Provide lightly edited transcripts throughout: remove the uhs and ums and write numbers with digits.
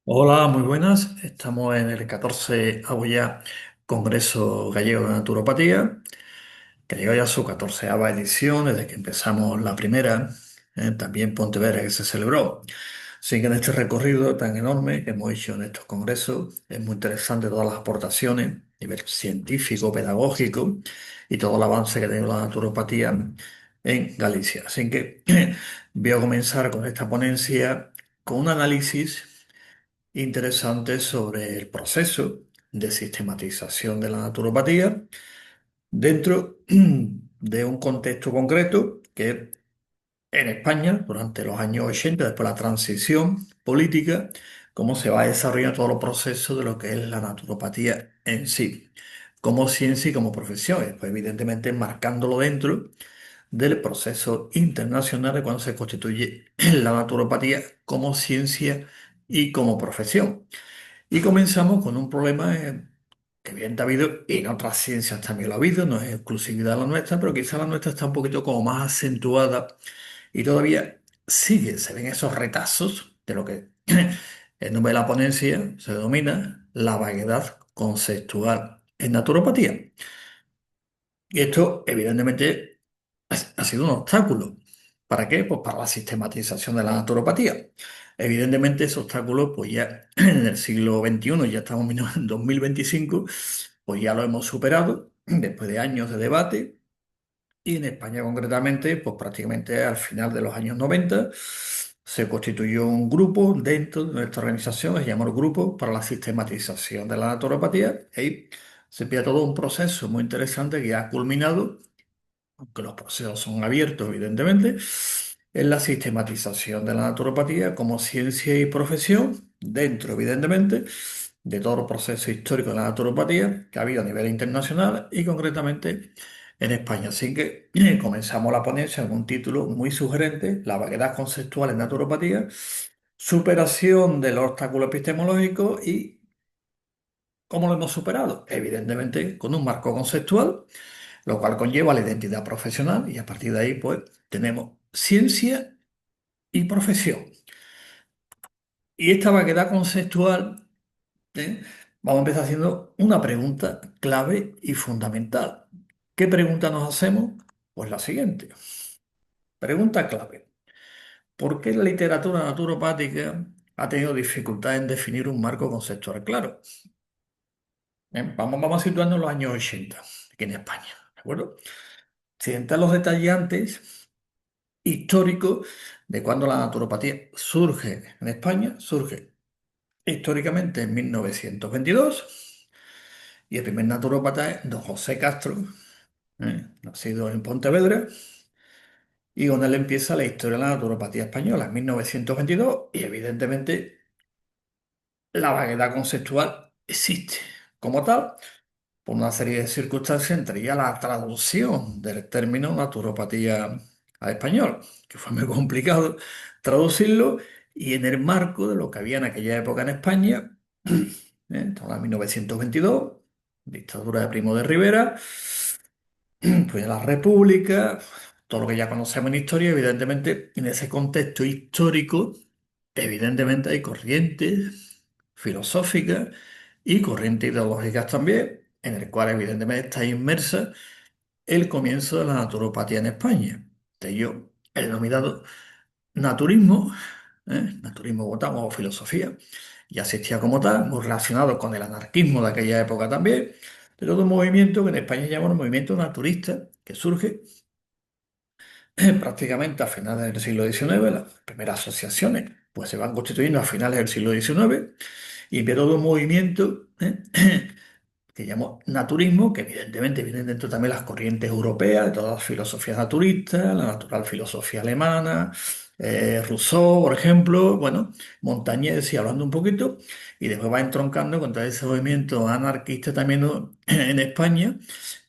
Hola, muy buenas. Estamos en el 14 ya Congreso Gallego de Naturopatía, que llega ya a su 14ª edición desde que empezamos la primera, también Pontevedra, que se celebró. Así que en este recorrido tan enorme que hemos hecho en estos congresos, es muy interesante todas las aportaciones a nivel científico, pedagógico y todo el avance que ha tenido la naturopatía en Galicia. Así que voy a comenzar con esta ponencia con un análisis interesante sobre el proceso de sistematización de la naturopatía dentro de un contexto concreto que en España, durante los años 80, después de la transición política, cómo se va desarrollando todo el proceso de lo que es la naturopatía en sí, como ciencia y como profesión, y después evidentemente marcándolo dentro del proceso internacional de cuando se constituye la naturopatía como ciencia y como profesión. Y comenzamos con un problema que bien ha habido, y en otras ciencias también lo ha habido, no es exclusividad la nuestra, pero quizá la nuestra está un poquito como más acentuada y todavía sigue, se ven esos retazos de lo que en nombre de la ponencia se denomina la vaguedad conceptual en naturopatía. Y esto, evidentemente, ha sido un obstáculo. ¿Para qué? Pues para la sistematización de la naturopatía. Evidentemente, ese obstáculo, pues ya en el siglo XXI, ya estamos en 2025, pues ya lo hemos superado después de años de debate. Y en España, concretamente, pues prácticamente al final de los años 90 se constituyó un grupo dentro de nuestra organización, que se llamó el Grupo para la Sistematización de la Naturopatía. Y ahí se empieza todo un proceso muy interesante que ha culminado, aunque los procesos son abiertos, evidentemente, en la sistematización de la naturopatía como ciencia y profesión, dentro, evidentemente, de todo el proceso histórico de la naturopatía que ha habido a nivel internacional y concretamente en España. Así que comenzamos la ponencia con un título muy sugerente: La vaguedad conceptual en naturopatía, superación del obstáculo epistemológico y cómo lo hemos superado. Evidentemente, con un marco conceptual, lo cual conlleva la identidad profesional y a partir de ahí pues tenemos ciencia y profesión. Y esta vaguedad conceptual, ¿eh? Vamos a empezar haciendo una pregunta clave y fundamental. ¿Qué pregunta nos hacemos? Pues la siguiente. Pregunta clave. ¿Por qué la literatura naturopática ha tenido dificultad en definir un marco conceptual claro? Vamos a situarnos en los años 80, aquí en España, ¿de acuerdo? Sin entrar en los detalles antes, histórico de cuando la naturopatía surge en España, surge históricamente en 1922 y el primer naturópata es don José Castro, nacido en Pontevedra, y con él empieza la historia de la naturopatía española en 1922 y evidentemente la vaguedad conceptual existe como tal por una serie de circunstancias, entre ellas la traducción del término naturopatía al español, que fue muy complicado traducirlo, y en el marco de lo que había en aquella época en España, estamos en 1922, dictadura de Primo de Rivera, pues la República, todo lo que ya conocemos en historia, evidentemente, en ese contexto histórico, evidentemente hay corrientes filosóficas y corrientes ideológicas también, en el cual evidentemente está inmersa el comienzo de la naturopatía en España. De ello, el denominado naturismo, naturismo votamos o filosofía, ya existía como tal, muy relacionado con el anarquismo de aquella época también, de todo un movimiento que en España llamamos el movimiento naturista, que surge prácticamente a finales del siglo XIX. Las primeras asociaciones pues se van constituyendo a finales del siglo XIX y empieza todo un movimiento que llamó naturismo, que evidentemente vienen dentro también las corrientes europeas, de todas las filosofías naturistas, la natural filosofía alemana, Rousseau, por ejemplo, bueno, Montañés y hablando un poquito, y después va entroncando contra ese movimiento anarquista también, ¿no? En España,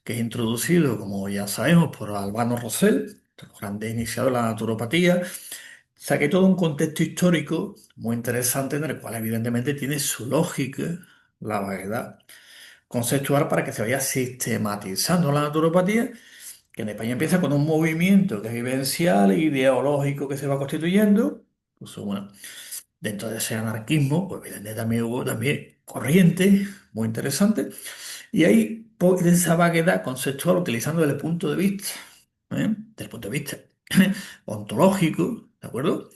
que es introducido, como ya sabemos, por Albano Rosell, los grandes iniciadores de la naturopatía. Saqué todo un contexto histórico muy interesante en el cual evidentemente tiene su lógica la vaguedad conceptual para que se vaya sistematizando la naturopatía, que en España empieza con un movimiento que es vivencial e ideológico que se va constituyendo. Incluso, bueno, Dentro de ese anarquismo, pues evidentemente también hubo también corrientes muy interesantes. Y ahí, pues, esa vaguedad conceptual utilizando desde el punto de vista, desde el punto de vista ontológico, ¿de acuerdo?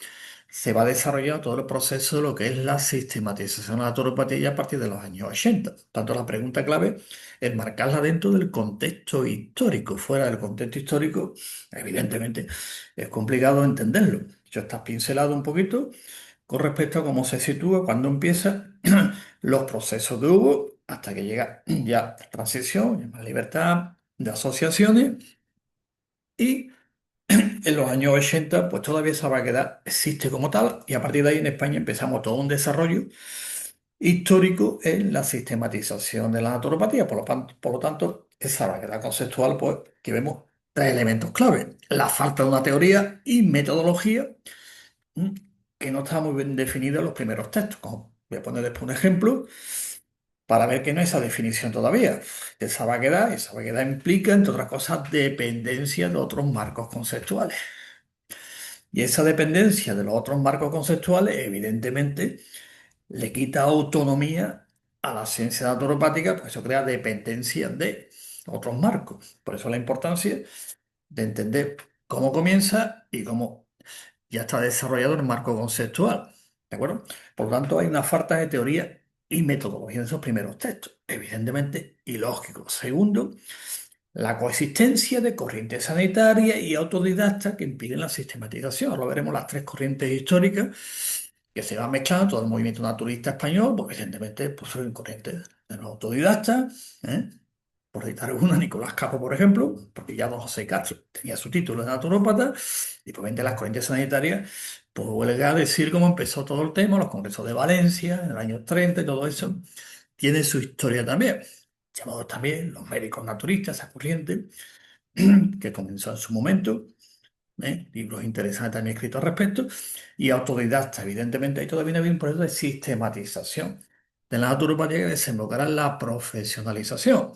Se va desarrollando todo el proceso de lo que es la sistematización de la naturopatía a partir de los años 80. Tanto la pregunta clave es marcarla dentro del contexto histórico. Fuera del contexto histórico, evidentemente, es complicado entenderlo. Yo estás pincelado un poquito con respecto a cómo se sitúa, cuando empieza los procesos que hubo, hasta que llega ya la transición, más libertad de asociaciones, y en los años 80 pues todavía esa vaguedad existe como tal, y a partir de ahí en España empezamos todo un desarrollo histórico en la sistematización de la naturopatía. Por lo tanto, esa vaguedad conceptual, pues, que vemos tres elementos clave: la falta de una teoría y metodología, mm, que no está muy bien definida en los primeros textos. Como voy a poner después un ejemplo para ver que no hay esa definición todavía de esa vaguedad. Esa vaguedad implica, entre otras cosas, dependencia de otros marcos conceptuales. Y esa dependencia de los otros marcos conceptuales, evidentemente, le quita autonomía a la ciencia naturopática, pues eso crea dependencia de otros marcos. Por eso la importancia de entender cómo comienza y cómo ya está desarrollado el marco conceptual. ¿De acuerdo? Por lo tanto, hay una falta de teoría y metodología en esos primeros textos, evidentemente ilógico. Segundo, la coexistencia de corrientes sanitarias y autodidactas que impiden la sistematización. Ahora veremos las tres corrientes históricas que se van mezclando. Todo el movimiento naturalista español, pues evidentemente pues, son corrientes de los autodidactas, ¿eh? Por citar una, Nicolás Capo, por ejemplo, porque ya don José Castro tenía su título de naturópata, y pues vente las corrientes sanitarias, pues huelga a decir cómo empezó todo el tema, los congresos de Valencia en el año 30 y todo eso, tiene su historia también. Llamados también los médicos naturistas, esa corriente, que comenzó en su momento, libros interesantes también escritos al respecto, y autodidacta, evidentemente, ahí todavía viene un proceso de sistematización de la naturopatía que desembocará en la profesionalización,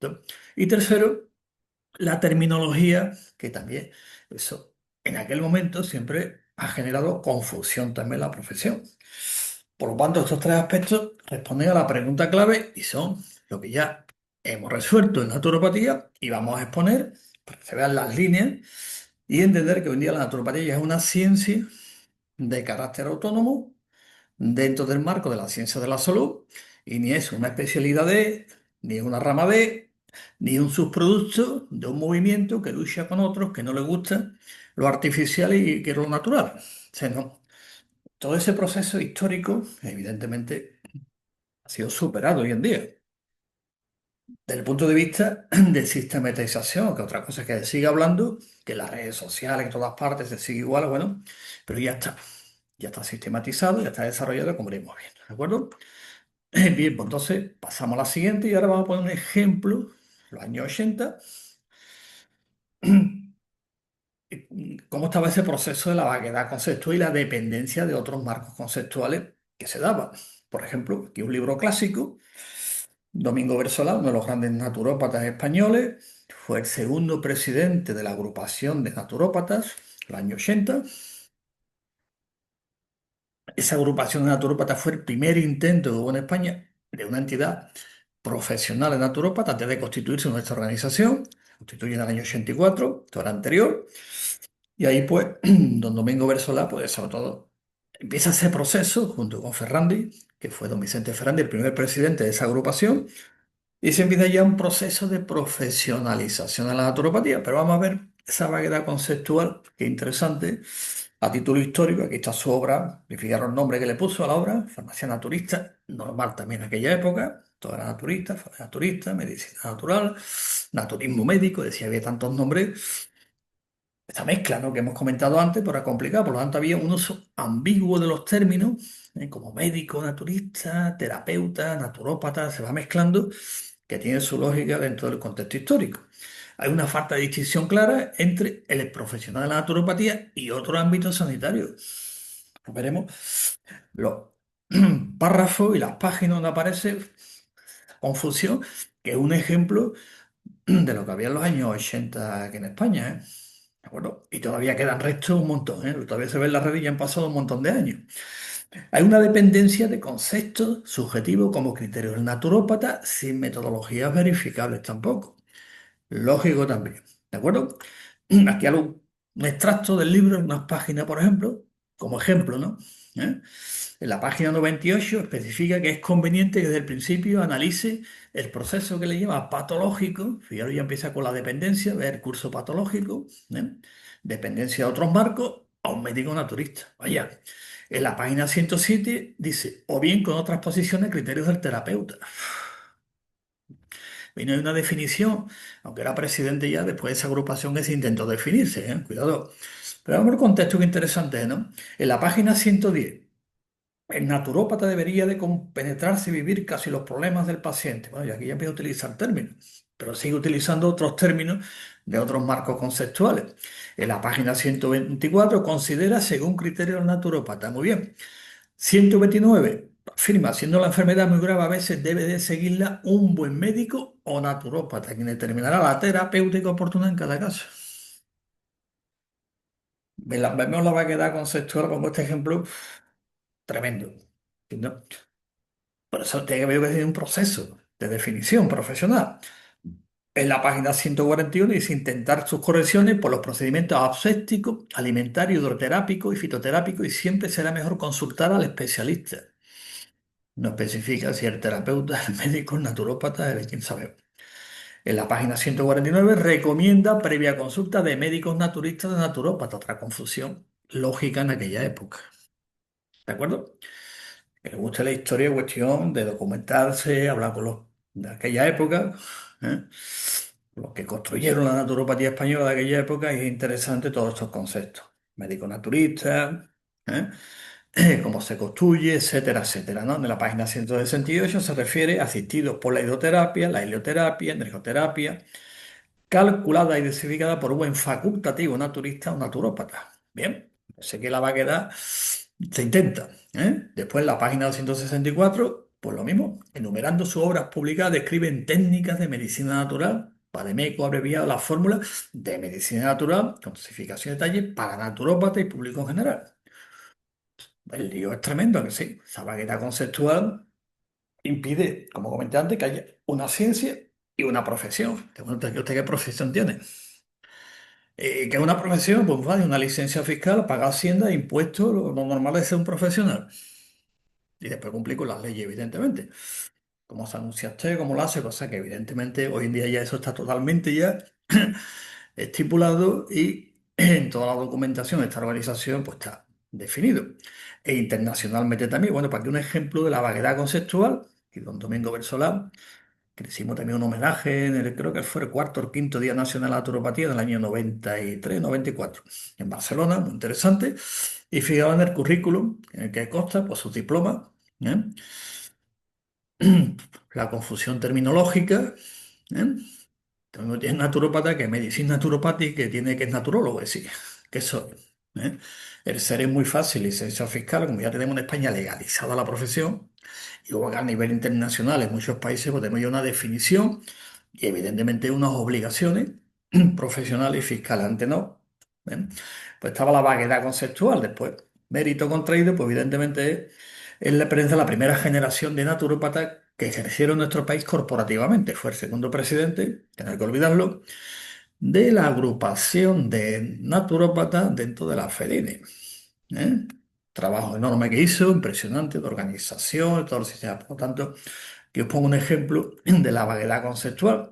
¿no? Y tercero, la terminología, que también, eso, en aquel momento siempre ha generado confusión también en la profesión. Por lo tanto, estos tres aspectos responden a la pregunta clave y son lo que ya hemos resuelto en naturopatía, y vamos a exponer para que se vean las líneas y entender que hoy en día la naturopatía ya es una ciencia de carácter autónomo dentro del marco de la ciencia de la salud, y ni es una especialidad de, ni es una rama de, ni un subproducto de un movimiento que lucha con otros que no le gusta lo artificial y quiere lo natural. O sea, no. Todo ese proceso histórico, evidentemente, ha sido superado hoy en día. Desde el punto de vista de sistematización, que otra cosa es que se sigue hablando, que en las redes sociales, en todas partes se sigue igual, bueno, pero ya está sistematizado, ya está desarrollado, como iremos viendo, ¿de acuerdo? Bien, pues entonces pasamos a la siguiente y ahora vamos a poner un ejemplo, los años 80, cómo estaba ese proceso de la vaguedad conceptual y la dependencia de otros marcos conceptuales que se daban. Por ejemplo, aquí un libro clásico, Domingo Bersolá, uno de los grandes naturópatas españoles, fue el segundo presidente de la agrupación de naturópatas, los años 80. Esa agrupación de naturópatas fue el primer intento que hubo en España de una entidad profesional de naturópatas antes de constituirse nuestra organización. Se constituye en el año 84, esto era anterior. Y ahí, pues, don Domingo Bersolá, pues, sobre todo, empieza ese proceso junto con Ferrandi, que fue don Vicente Ferrandi, el primer presidente de esa agrupación, y se empieza ya un proceso de profesionalización de la naturopatía. Pero vamos a ver esa vaguedad conceptual, que es interesante. A título histórico, aquí está su obra, le fijaron el nombre que le puso a la obra: Farmacia Naturista, normal también en aquella época, todo era naturista, farmacia naturista, medicina natural, naturismo médico, decía, había tantos nombres. Esta mezcla, ¿no?, que hemos comentado antes, pero era complicada, por lo tanto había un uso ambiguo de los términos, como médico, naturista, terapeuta, naturópata, se va mezclando, que tiene su lógica dentro del contexto histórico. Hay una falta de distinción clara entre el profesional de la naturopatía y otros ámbitos sanitarios. Veremos los párrafos y las páginas donde aparece confusión, que es un ejemplo de lo que había en los años 80 aquí en España, ¿eh? ¿De acuerdo? Y todavía quedan restos un montón, ¿eh? Todavía se ve en las redes y ya han pasado un montón de años. Hay una dependencia de conceptos subjetivos como criterios del naturópata sin metodologías verificables tampoco. Lógico también. ¿De acuerdo? Aquí hago un extracto del libro, unas páginas, por ejemplo, como ejemplo, ¿no? ¿Eh? En la página 98 especifica que es conveniente que desde el principio analice el proceso que le llama patológico. Fijaros, ya empieza con la dependencia, ver el curso patológico, ¿eh? Dependencia de otros marcos a un médico naturista. Vaya. En la página 107 dice, o bien con otras posiciones, criterios del terapeuta. Y no hay una definición, aunque era presidente ya, después de esa agrupación que se intentó definirse, ¿eh? Cuidado. Pero vamos al contexto que interesante, ¿no? En la página 110, el naturópata debería de compenetrarse y vivir casi los problemas del paciente. Bueno, y aquí ya empieza a utilizar términos, pero sigue utilizando otros términos de otros marcos conceptuales. En la página 124 considera según criterio del naturópata. Muy bien. 129 afirma, siendo la enfermedad muy grave, a veces debe de seguirla un buen médico o naturópata, quien determinará la terapéutica oportuna en cada caso. Vemos la vaguedad conceptual como este ejemplo tremendo. ¿No? Por eso tiene que haber un proceso de definición profesional. En la página 141 dice intentar sus correcciones por los procedimientos asépticos, alimentarios, hidroterápicos y fitoterápicos y siempre será mejor consultar al especialista. No especifica si el terapeuta, el médico, el naturópata, quién sabe. En la página 149 recomienda previa consulta de médicos naturistas de naturópata, otra confusión lógica en aquella época. ¿De acuerdo? Que le guste la historia, cuestión de documentarse, hablar con los de aquella época, ¿eh? Los que construyeron la naturopatía española de aquella época, y es interesante todos estos conceptos. Médico naturista, ¿eh? Cómo se construye, etcétera, etcétera, ¿no? En la página 168 se refiere a asistidos por la helioterapia, energoterapia, calculada y dosificada por un buen facultativo naturista o naturópata. Bien, sé que la vaguedad se intenta, ¿eh? Después, en la página 164, pues lo mismo, enumerando sus obras publicadas, describen técnicas de medicina natural. Vademécum ha abreviado la fórmula de medicina natural, con dosificación de detalle para naturópata y público en general. El lío es tremendo, que sí. Esa vaguedad conceptual impide, como comenté antes, que haya una ciencia y una profesión. ¿Usted qué profesión tiene? ¿Qué es una profesión? Pues vale, una licencia fiscal, paga Hacienda, impuestos, lo normal es ser un profesional. Y después cumplir con las leyes, evidentemente. Como se anuncia usted, cómo lo hace, cosa que evidentemente hoy en día ya eso está totalmente ya estipulado y en toda la documentación de esta organización pues está definido. E internacionalmente también, bueno, para que un ejemplo de la vaguedad conceptual, y don Domingo Bersolá, que le hicimos también un homenaje, creo que fue el cuarto o quinto Día Nacional de la Naturopatía del año 93, 94, en Barcelona, muy interesante, y fijaos en el currículum, en el que consta pues, sus diplomas, ¿eh? La confusión terminológica, ¿eh? Tengo es naturópata, que es medicina naturopática, que tiene que es naturólogo, es decir, que soy. ¿Eh? El ser es muy fácil, licencia fiscal, como ya tenemos en España legalizada la profesión, y luego a nivel internacional en muchos países pues, tenemos ya una definición y evidentemente unas obligaciones profesionales y fiscales. Antes no. ¿Eh? Pues estaba la vaguedad conceptual, después mérito contraído, pues evidentemente es la experiencia de la primera generación de naturópatas que ejercieron nuestro país corporativamente. Fue el segundo presidente, que no hay que olvidarlo, de la agrupación de naturópatas dentro de la FEDINE. ¿Eh? Trabajo enorme que hizo, impresionante, de organización, de todo el sistema. Por lo tanto, que os pongo un ejemplo de la vaguedad conceptual.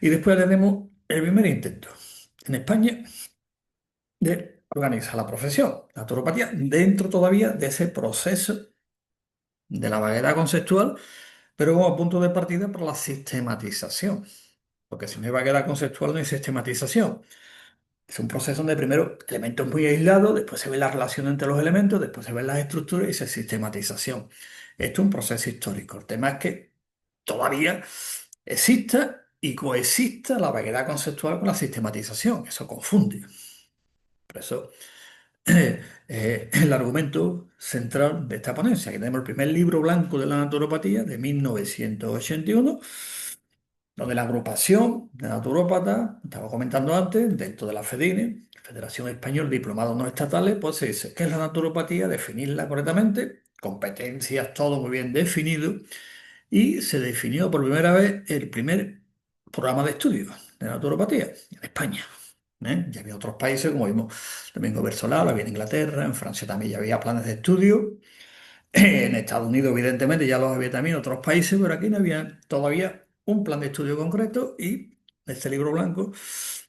Y después tenemos el primer intento en España de organizar la profesión, la naturopatía, dentro todavía de ese proceso de la vaguedad conceptual, pero como punto de partida para la sistematización. Porque si no hay vaguedad conceptual, no hay sistematización. Es un proceso donde primero elementos muy aislados, después se ve la relación entre los elementos, después se ven las estructuras y se sistematización. Esto es un proceso histórico. El tema es que todavía exista y coexista la vaguedad conceptual con la sistematización. Eso confunde. Por eso, el argumento central de esta ponencia, que tenemos el primer libro blanco de la naturopatía de 1981, donde la agrupación de naturópatas, estaba comentando antes, dentro de la FEDINE, Federación Española de Diplomados No Estatales, pues se dice, ¿qué es la naturopatía? Definirla correctamente, competencias, todo muy bien definido, y se definió por primera vez el primer programa de estudio de naturopatía en España. Ya había otros países, como vimos Domingo Bersolá, había en Inglaterra, en Francia también ya había planes de estudio. En Estados Unidos, evidentemente, ya los había también en otros países, pero aquí no había todavía un plan de estudio concreto y este libro blanco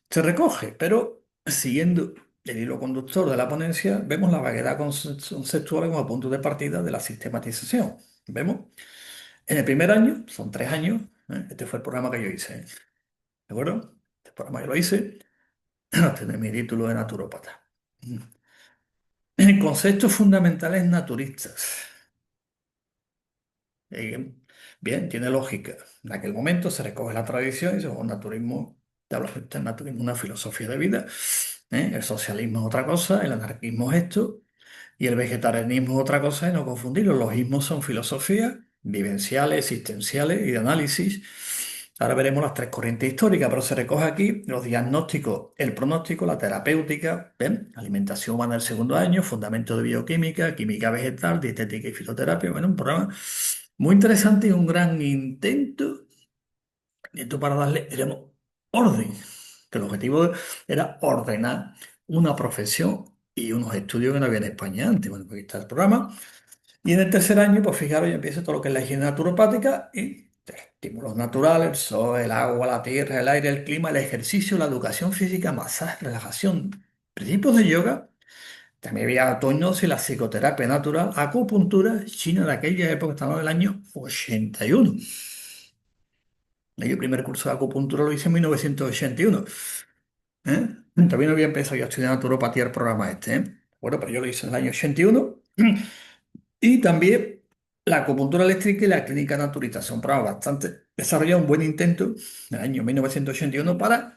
se recoge, pero siguiendo el hilo conductor de la ponencia, vemos la vaguedad conceptual como punto de partida de la sistematización. Vemos, en el primer año, son 3 años, este fue el programa que yo hice, ¿de acuerdo? Este programa yo lo hice, obtener mi título de naturópata. Conceptos fundamentales naturistas. Eh, Bien, tiene lógica. En aquel momento se recoge la tradición y se un naturismo, te hablo del naturismo, una filosofía de vida. El socialismo es otra cosa, el anarquismo es esto, y el vegetarianismo es otra cosa, y no confundirlo. Los ismos son filosofías vivenciales, existenciales y de análisis. Ahora veremos las tres corrientes históricas, pero se recoge aquí los diagnósticos, el pronóstico, la terapéutica, ¿ven? Alimentación humana del segundo año, fundamentos de bioquímica, química vegetal, dietética y fitoterapia. Bueno, un programa muy interesante y un gran intento para darle, digamos, orden, que el objetivo era ordenar una profesión y unos estudios que no había en España antes. Bueno, pues aquí está el programa. Y en el tercer año, pues fijaros, ya empieza todo lo que es la higiene naturopática y estímulos naturales, el sol, el agua, la tierra, el aire, el clima, el ejercicio, la educación física, masaje, relajación, principios de yoga. También había otoños y la psicoterapia natural, acupuntura, China de aquella época, estamos en el año 81. Yo el primer curso de acupuntura lo hice en 1981. ¿eh? También no había empezado yo a estudiar naturopatía el programa este. Bueno, pero yo lo hice en el año 81. Y también la acupuntura eléctrica y la clínica naturista. Son programas bastante desarrollados, un buen intento en el año 1981 para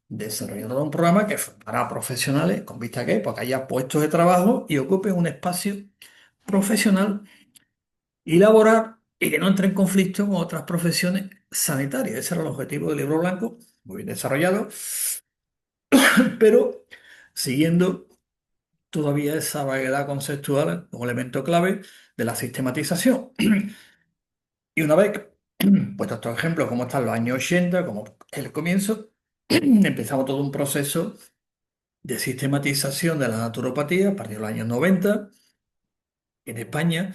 desarrollar todo un programa que fue para profesionales, con vista a que pues, haya puestos de trabajo y ocupen un espacio profesional y laboral y que no entre en conflicto con otras profesiones sanitarias. Ese era el objetivo del libro blanco, muy bien desarrollado, pero siguiendo todavía esa vaguedad conceptual como elemento clave de la sistematización. Y una vez puesto estos ejemplos, como están los años 80, como el comienzo, empezamos todo un proceso de sistematización de la naturopatía a partir de los años 90 en España.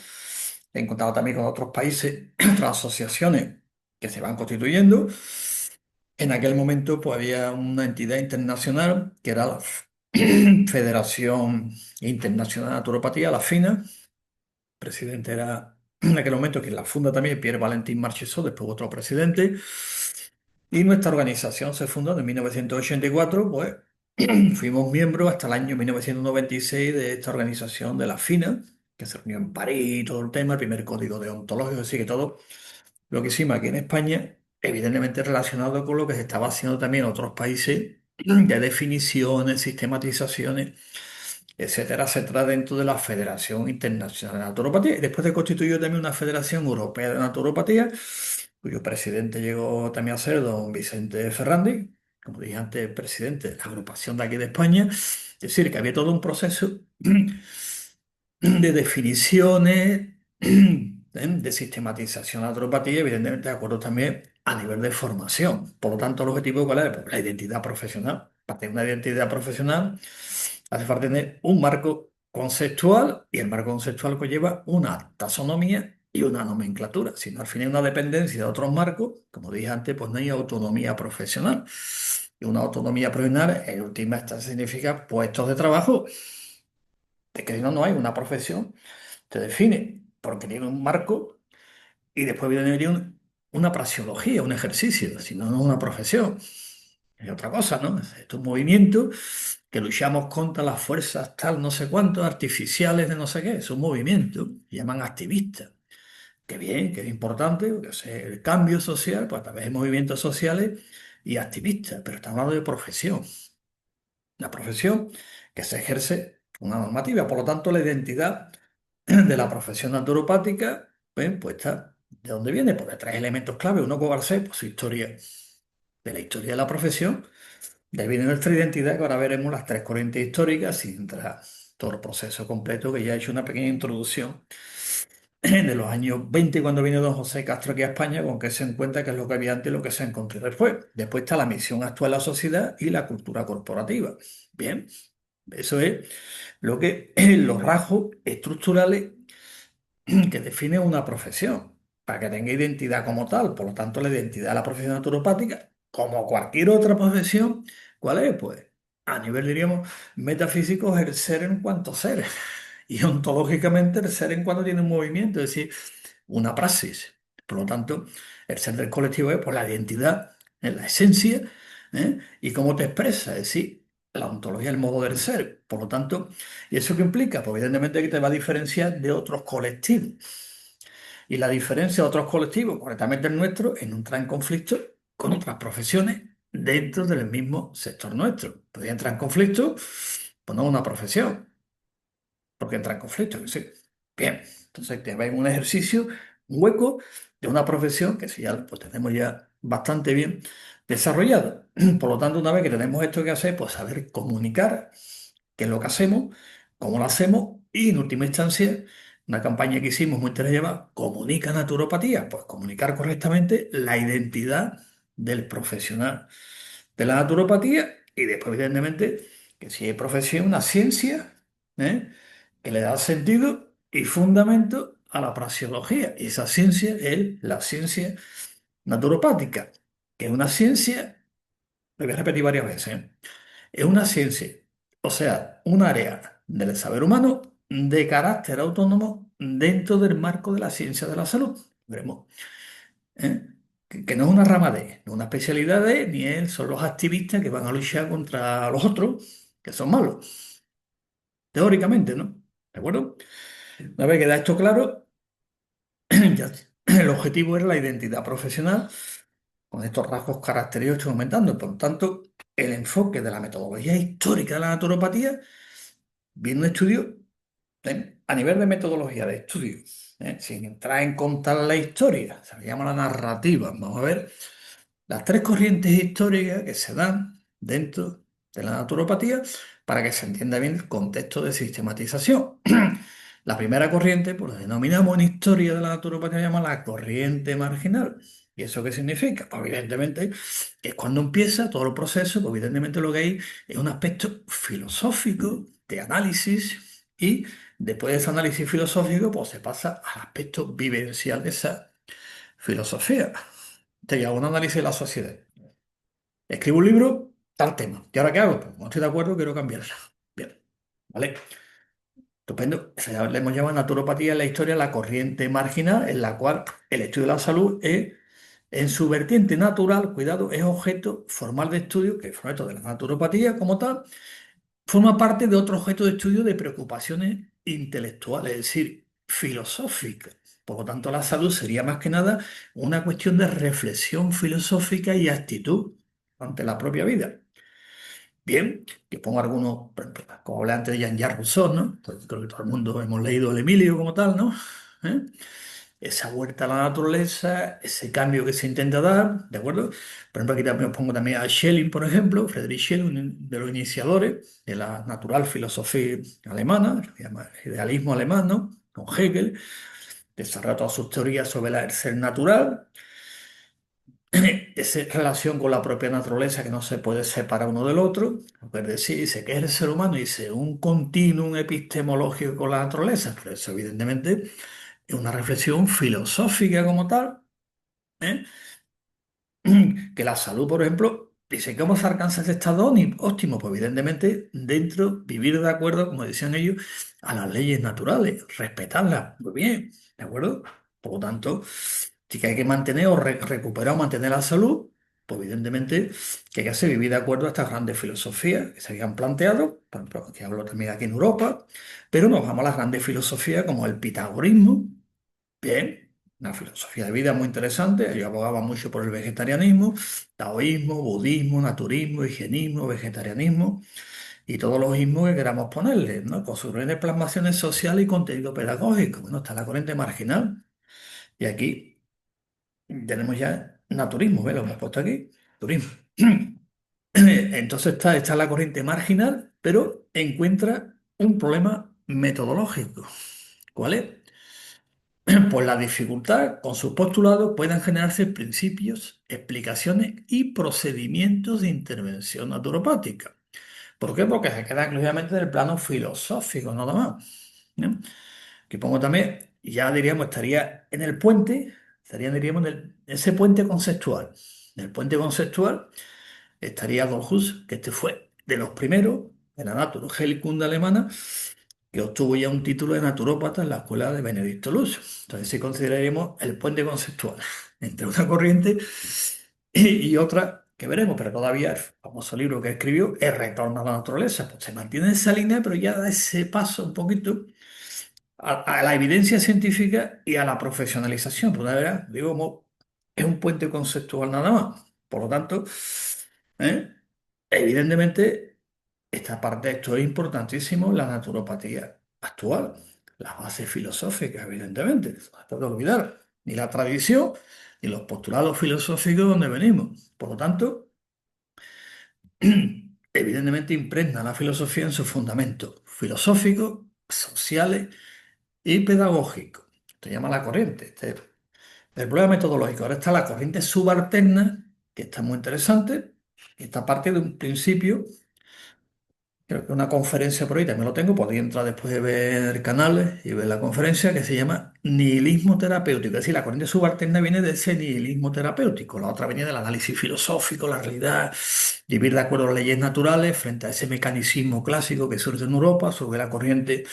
He encontrado también con otros países, otras asociaciones que se van constituyendo. En aquel momento pues, había una entidad internacional que era la Federación Internacional de Naturopatía, la FINA. El presidente era en aquel momento quien la funda también, Pierre Valentin Marchesot, después otro presidente. Y nuestra organización se fundó en 1984, pues fuimos miembros hasta el año 1996 de esta organización de la FINA, que se reunió en París y todo el tema, el primer código deontológico, así que todo lo que hicimos aquí en España, evidentemente relacionado con lo que se estaba haciendo también en otros países de definiciones, sistematizaciones, etcétera, etcétera, dentro de la Federación Internacional de Naturopatía. Y después se constituyó también una Federación Europea de Naturopatía, cuyo presidente llegó también a ser don Vicente Ferrandi, como dije antes, presidente de la agrupación de aquí de España. Es decir, que había todo un proceso de definiciones, de sistematización de la naturopatía, evidentemente de acuerdo también a nivel de formación. Por lo tanto, el objetivo, ¿cuál es? Pues la identidad profesional. Para tener una identidad profesional hace falta tener un marco conceptual y el marco conceptual conlleva una taxonomía y una nomenclatura. Si no, al final hay una dependencia de otros marcos, como dije antes, pues no hay autonomía profesional. Y una autonomía profesional, en última instancia, significa puestos de trabajo, de que si no, no hay una profesión, te define porque tiene un marco y después viene una praxeología, un ejercicio, si no, no es una profesión. Es otra cosa, ¿no? Es un movimiento que luchamos contra las fuerzas tal, no sé cuántos, artificiales de no sé qué. Es un movimiento, se llaman activistas. Qué bien, que es importante, porque el cambio social, pues a través de movimientos sociales y activistas, pero estamos hablando de profesión. Una profesión que se ejerce una normativa. Por lo tanto, la identidad de la profesión naturopática, pues está. ¿De dónde viene? Pues de tres elementos clave. Uno, ¿cuál va a ser? Pues su historia, de la historia de la profesión. De ahí viene nuestra identidad, que ahora veremos las tres corrientes históricas, sin entrar todo el proceso completo, que ya he hecho una pequeña introducción de los años 20 cuando vino don José Castro aquí a España, con que se encuentra que es lo que había antes y lo que se encontró después. Después está la misión actual de la sociedad y la cultura corporativa. Bien, eso es lo que los rasgos estructurales que define una profesión, para que tenga identidad como tal. Por lo tanto, la identidad de la profesión naturopática, como cualquier otra profesión, ¿cuál es? Pues a nivel, diríamos, metafísico, es el ser en cuanto ser. Y ontológicamente el ser en cuanto tiene un movimiento, es decir, una praxis. Por lo tanto, el ser del colectivo es por la identidad, es la esencia, y cómo te expresa, es decir, la ontología, el modo del ser. Por lo tanto, ¿y eso qué implica? Pues evidentemente que te va a diferenciar de otros colectivos. Y la diferencia de otros colectivos, concretamente el nuestro, es no entrar en conflicto con otras profesiones dentro del mismo sector nuestro. Podría entrar en conflicto, pues no una profesión, porque entra en conflicto, que sí. Bien, entonces te va en un ejercicio, un hueco de una profesión que sí ya pues tenemos ya bastante bien desarrollado. Por lo tanto, una vez que tenemos esto que hacer, pues saber comunicar qué es lo que hacemos, cómo lo hacemos y en última instancia, una campaña que hicimos muy lleva Comunica Naturopatía, pues comunicar correctamente la identidad del profesional de la naturopatía y después evidentemente que si hay profesión, una ciencia, ¿eh? Que le da sentido y fundamento a la praxeología. Y esa ciencia es la ciencia naturopática, que es una ciencia, lo voy a repetir varias veces, es una ciencia, o sea, un área del saber humano de carácter autónomo dentro del marco de la ciencia de la salud. Veremos, ¿eh? Que no es una rama de, no es una especialidad de, ni es, son los activistas que van a luchar contra los otros, que son malos, teóricamente, ¿no? ¿De acuerdo? Una vez que da esto claro, ya el objetivo era la identidad profesional con estos rasgos característicos que estoy aumentando. Por lo tanto, el enfoque de la metodología histórica de la naturopatía viene un estudio a nivel de metodología de estudio, sin entrar en contar la historia, se le llama la narrativa. Vamos a ver las tres corrientes históricas que se dan dentro de la naturopatía para que se entienda bien el contexto de sistematización. La primera corriente, pues la denominamos en historia de la naturopatía, se llama la corriente marginal. ¿Y eso qué significa? Pues evidentemente que es cuando empieza todo el proceso, pues evidentemente lo que hay es un aspecto filosófico de análisis y después de ese análisis filosófico, pues se pasa al aspecto vivencial de esa filosofía. Te hago un análisis de la sociedad. Escribo un libro, tal tema. ¿Y ahora qué hago? Pues no estoy de acuerdo, quiero cambiarla. Bien, ¿vale? Estupendo. Le hemos llamado naturopatía en la historia la corriente marginal, en la cual el estudio de la salud es, en su vertiente natural, cuidado, es objeto formal de estudio, que es objeto de la naturopatía como tal, forma parte de otro objeto de estudio de preocupaciones intelectuales, es decir, filosóficas. Por lo tanto, la salud sería más que nada una cuestión de reflexión filosófica y actitud ante la propia vida. Bien, que pongo algunos, por ejemplo, como hablé antes de Jean-Jacques Rousseau, ¿no? Entonces, creo que todo el mundo hemos leído el Emilio como tal, ¿no? ¿Eh? Esa vuelta a la naturaleza, ese cambio que se intenta dar, ¿de acuerdo? Por ejemplo, aquí también os pongo también a Schelling, por ejemplo, Friedrich Schelling, un de los iniciadores de la natural filosofía alemana, que se llama el idealismo alemán, ¿no? Con Hegel, desarrolla todas sus teorías sobre el ser natural, esa relación con la propia naturaleza que no se puede separar uno del otro. Es decir, dice que es el ser humano, dice un continuum epistemológico con la naturaleza, pero eso evidentemente es una reflexión filosófica como tal, ¿eh? Que la salud, por ejemplo, dice, ¿cómo se alcanza ese estado óptimo? Pues evidentemente dentro, vivir de acuerdo, como decían ellos, a las leyes naturales, respetarlas, muy bien, ¿de acuerdo? Por lo tanto, si que hay que mantener o recuperar o mantener la salud, pues evidentemente que hay que hacer vivir de acuerdo a estas grandes filosofías que se habían planteado, por ejemplo, que hablo también aquí en Europa, pero nos vamos a las grandes filosofías como el pitagorismo. Bien, una filosofía de vida muy interesante. Yo abogaba mucho por el vegetarianismo, taoísmo, budismo, naturismo, higienismo, vegetarianismo y todos los ismos que queramos ponerle, ¿no? Con sus grandes plasmaciones sociales y contenido pedagógico. Bueno, está la corriente marginal. Y aquí tenemos ya naturismo, ¿ves? Lo hemos puesto aquí. Turismo. Entonces está la corriente marginal, pero encuentra un problema metodológico. ¿Cuál es? Pues la dificultad con sus postulados puedan generarse principios, explicaciones y procedimientos de intervención naturopática. ¿Por qué? Porque se queda exclusivamente en el plano filosófico, nada más. ¿No? Que pongo también, ya diríamos, estaría en el puente, estaría, diríamos, en ese puente conceptual. En el puente conceptual estaría Adolf Huss, que este fue de los primeros en la Naturheilkunde alemana, que obtuvo ya un título de naturópata en la escuela de Benedicto Luz. Entonces sí consideraríamos el puente conceptual entre una corriente y otra que veremos, pero todavía el famoso libro que escribió, El retorno a la naturaleza, pues se mantiene en esa línea, pero ya da ese paso un poquito a la evidencia científica y a la profesionalización. Pues la verdad, digo, es un puente conceptual nada más. Por lo tanto, ¿eh? Evidentemente, esta parte, esto es importantísimo en la naturopatía actual, las bases filosóficas, evidentemente, no se puede olvidar, ni la tradición, ni los postulados filosóficos donde venimos. Por lo tanto, evidentemente impregna la filosofía en sus fundamentos filosóficos, sociales y pedagógicos. Esto se llama la corriente. Este es el problema metodológico. Ahora está la corriente subalterna, que está muy interesante, y esta parte de un principio. Creo que una conferencia por ahí también lo tengo, podéis entrar después de ver canales y ver la conferencia que se llama Nihilismo terapéutico. Es decir, la corriente subalterna viene de ese nihilismo terapéutico, la otra viene del análisis filosófico, la realidad, vivir de acuerdo a las leyes naturales frente a ese mecanismo clásico que surge en Europa, sobre la corriente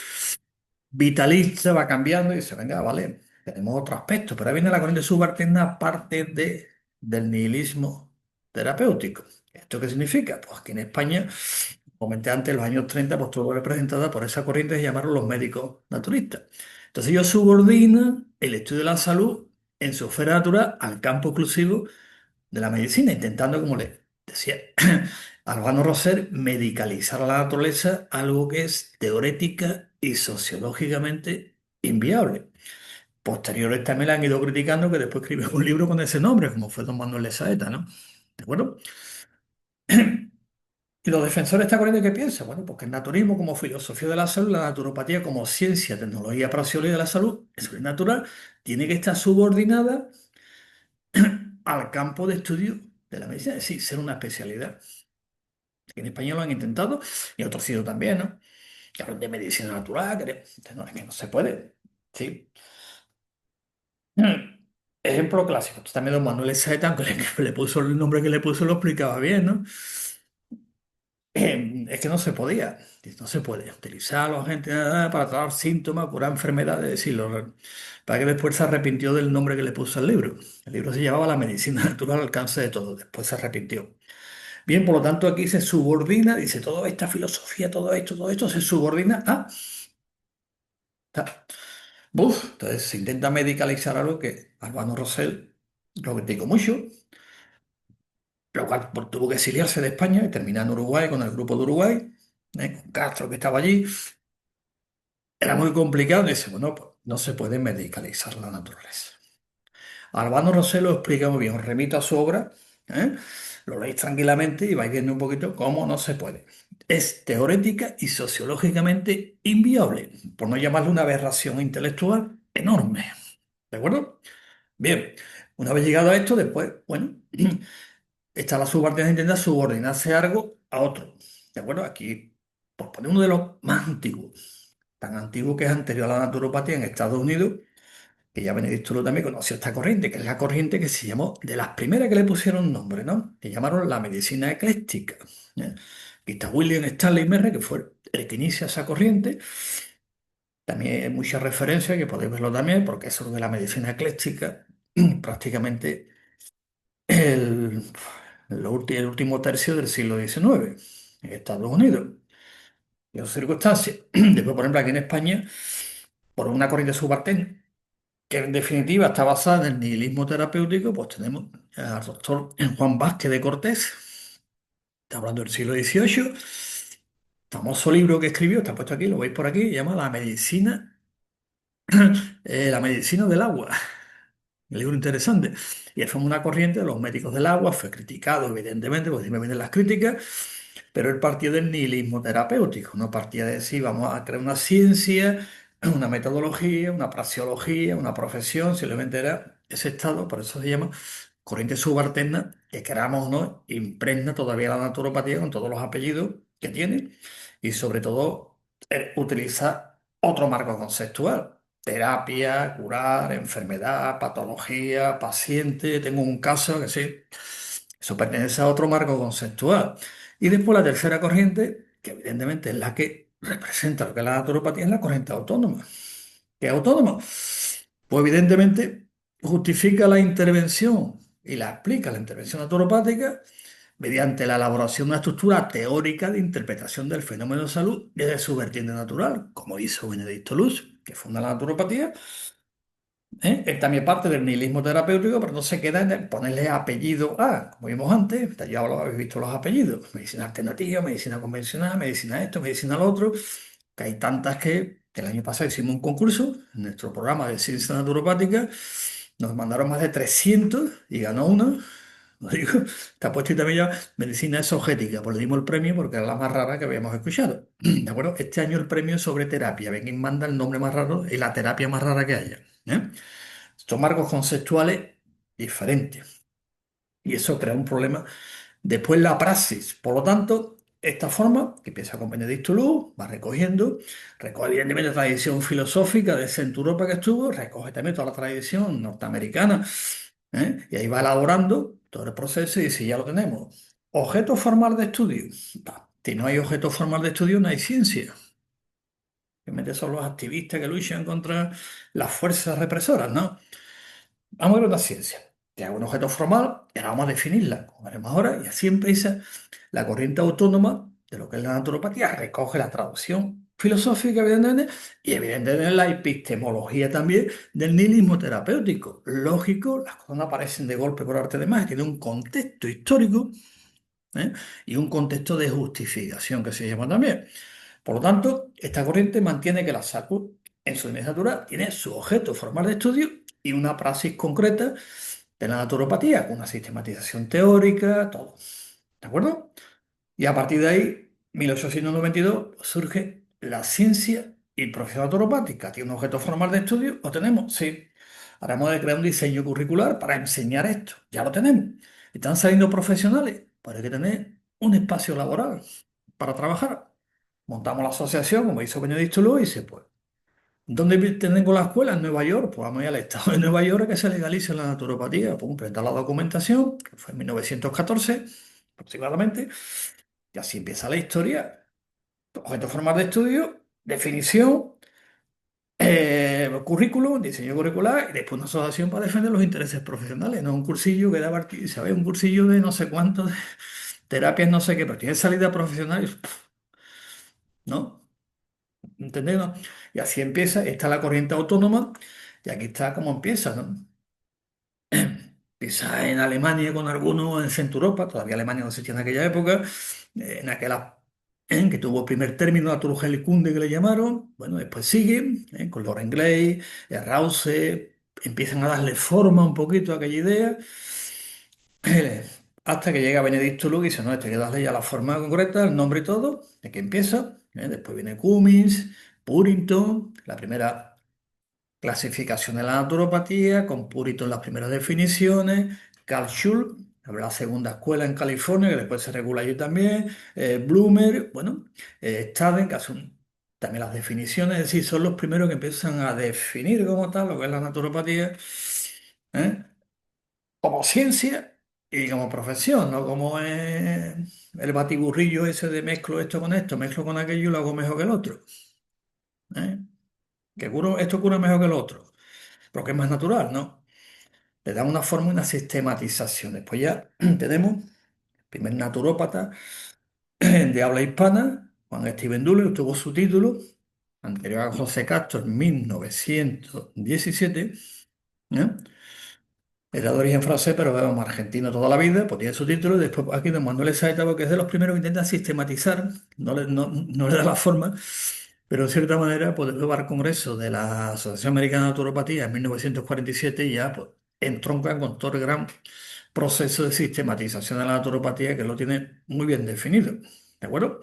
vitalista, va cambiando y dice, venga, vale, tenemos otro aspecto, pero ahí viene la corriente subalterna parte del nihilismo terapéutico. ¿Esto qué significa? Pues que en España comenté antes, en los años 30 pues estuvo representada por esa corriente que se llamaron los médicos naturistas. Entonces ellos subordinan el estudio de la salud en su esfera natural al campo exclusivo de la medicina, intentando, como le decía Albano Rosser, medicalizar a la naturaleza, algo que es teorética y sociológicamente inviable. Posteriores también la han ido criticando, que después escribió un libro con ese nombre, como fue don Manuel de Saeta, ¿no? ¿De acuerdo? Y los defensores de esta corriente, ¿qué piensan? Bueno, porque el naturismo como filosofía de la salud, la naturopatía como ciencia, tecnología praxeológica de la salud, es natural, tiene que estar subordinada al campo de estudio de la medicina, es decir, ser una especialidad. En español lo han intentado y en otros sitios también, ¿no? Que hablan de medicina natural, no, es que no se puede. Sí. Ejemplo clásico. Esto también don Manuel Saeta, aunque le puso el nombre que le puso, lo explicaba bien, ¿no? Es que no se podía, no se puede utilizar a los agentes para tratar síntomas, curar enfermedades, decirlo. Para que después se arrepintió del nombre que le puso al libro. El libro se llamaba La medicina natural al alcance de todo, después se arrepintió. Bien, por lo tanto aquí se subordina, dice, toda esta filosofía, todo esto se subordina a... entonces se intenta medicalizar algo que Albano Rosell lo criticó mucho, lo cual tuvo que exiliarse de España y terminar en Uruguay con el grupo de Uruguay, con Castro que estaba allí. Era muy complicado, dice, bueno, pues no se puede medicalizar la naturaleza. Albano Rosell lo explica muy bien, os remito a su obra, ¿eh? Lo leéis tranquilamente y vais viendo un poquito cómo no se puede. Es teorética y sociológicamente inviable, por no llamarle una aberración intelectual enorme. ¿De acuerdo? Bien, una vez llegado a esto, después, bueno, está la subalterna intenta subordinarse algo a otro. ¿De acuerdo? Aquí, por poner uno de los más antiguos, tan antiguo que es anterior a la naturopatía en Estados Unidos, que ya Benedicto Luz también conoció esta corriente, que es la corriente que se llamó, de las primeras que le pusieron nombre, ¿no? Que llamaron la medicina ecléctica. ¿Eh? Aquí está William Stanley Merre, que fue el que inicia esa corriente. También hay mucha referencia, que podéis verlo también, porque eso de la medicina ecléctica, prácticamente el, el último tercio del siglo XIX en Estados Unidos. Y en circunstancias, después, por ejemplo, aquí en España, por una corriente subalterna, que en definitiva está basada en el nihilismo terapéutico, pues tenemos al doctor Juan Vázquez de Cortés, está hablando del siglo XVIII, famoso libro que escribió, está puesto aquí, lo veis por aquí, se llama La medicina del agua. Un libro interesante. Y él fue una corriente de los médicos del agua, fue criticado, evidentemente, porque me vienen las críticas, pero él partía del nihilismo terapéutico, no partía de decir vamos a crear una ciencia, una metodología, una praxeología, una profesión, simplemente era ese estado, por eso se llama corriente subalterna, que queramos o no, impregna todavía la naturopatía con todos los apellidos que tiene y sobre todo utiliza otro marco conceptual. Terapia, curar, enfermedad, patología, paciente. Tengo un caso que sí. Eso pertenece a otro marco conceptual. Y después la tercera corriente, que evidentemente es la que representa lo que es la naturopatía, es la corriente autónoma. ¿Qué es autónoma? Pues evidentemente justifica la intervención y la explica la intervención naturopática mediante la elaboración de una estructura teórica de interpretación del fenómeno de salud desde su vertiente natural, como hizo Benedicto Luz, que funda la naturopatía. Él también parte del nihilismo terapéutico, pero no se queda en el ponerle apellido a, como vimos antes, ya lo habéis visto los apellidos, medicina alternativa, medicina convencional, medicina esto, medicina lo otro, que hay tantas que el año pasado hicimos un concurso en nuestro programa de ciencia naturopática, nos mandaron más de 300 y ganó uno, lo digo, está puesto y también ya medicina exogética, pues le dimos el premio porque era la más rara que habíamos escuchado. ¿De acuerdo? Este año el premio es sobre terapia, ven quién manda el nombre más raro y la terapia más rara que haya. ¿Eh? Son marcos conceptuales diferentes y eso crea un problema. Después la praxis. Por lo tanto, esta forma, que empieza con Benedicto Luz, va recogiendo, recoge evidentemente la tradición filosófica de Centro Europa que estuvo, recoge también toda la tradición norteamericana, y ahí va elaborando todo el proceso y dice, ya lo tenemos. Objeto formal de estudio. Si no hay objeto formal de estudio, no hay ciencia. Realmente son los activistas que luchan contra las fuerzas represoras, ¿no? Vamos a ver una ciencia. Te hago un objeto formal y ahora vamos a definirla, como haremos ahora, y así empieza la corriente autónoma de lo que es la naturopatía. Recoge la traducción filosófica, evidentemente, y evidentemente la epistemología también del nihilismo terapéutico. Lógico, las cosas no aparecen de golpe por arte de magia, tiene un contexto histórico, ¿eh? Y un contexto de justificación que se llama también. Por lo tanto, esta corriente mantiene que la salud en su natural tiene su objeto formal de estudio y una praxis concreta de la naturopatía, con una sistematización teórica, todo. ¿De acuerdo? Y a partir de ahí, 1892, surge la ciencia y profesión naturopática. ¿Tiene un objeto formal de estudio? ¿Lo tenemos? Sí. Ahora hemos de crear un diseño curricular para enseñar esto. Ya lo tenemos. ¿Están saliendo profesionales? Pues hay que tener un espacio laboral para trabajar. Montamos la asociación, como hizo Benedicto Luis, y dice, pues, ¿dónde tengo la escuela? En Nueva York. Pues vamos a ir al estado de Nueva York a que se legalice la naturopatía. Pues presentar la documentación, que fue en 1914, aproximadamente, y así empieza la historia. Objeto formal de estudio, definición, currículum, diseño curricular, y después una asociación para defender los intereses profesionales. No un cursillo que daba, ¿sabes? Un cursillo de no sé cuántos, terapias, no sé qué, pero tiene salida profesional, ¿no? ¿Entendés, no? Y así empieza, está la corriente autónoma, y aquí está cómo empieza, ¿no? Empieza en Alemania con algunos en Centro Europa, todavía Alemania no existía en aquella época, en aquella en que tuvo el primer término, Naturheilkunde que le llamaron, bueno, después sigue, con Loren Gley, Rause, empiezan a darle forma un poquito a aquella idea, hasta que llega Benedicto Luque y dice, no, esto hay que darle ya la forma concreta, el nombre y todo, de que empieza, después viene Cummins, Purinton, la primera clasificación de la naturopatía, con Purinton las primeras definiciones, Carl Schultz, la segunda escuela en California, que después se regula allí también, Bloomer, bueno, Staden, que hace también las definiciones, es decir, son los primeros que empiezan a definir como tal lo que es la naturopatía, ¿eh? Como ciencia y como profesión, no como el batiburrillo ese de mezclo esto con esto, mezclo con aquello y lo hago mejor que el otro, ¿eh? Que curo, esto cura mejor que el otro, porque es más natural, ¿no? Le da una forma y una sistematización. Después ya tenemos el primer naturópata de habla hispana, Juan Steven Duller, tuvo su título, anterior a José Castro en 1917, ¿eh? Era de origen francés, pero vamos, argentino toda la vida, pues tiene su título, y después aquí don Manuel Saeta, que es de los primeros que intenta sistematizar, no le da la forma, pero de cierta manera, pues luego al Congreso de la Asociación Americana de Naturopatía en 1947 y ya pues, entroncan con todo el gran proceso de sistematización de la naturopatía que lo tiene muy bien definido. ¿De acuerdo?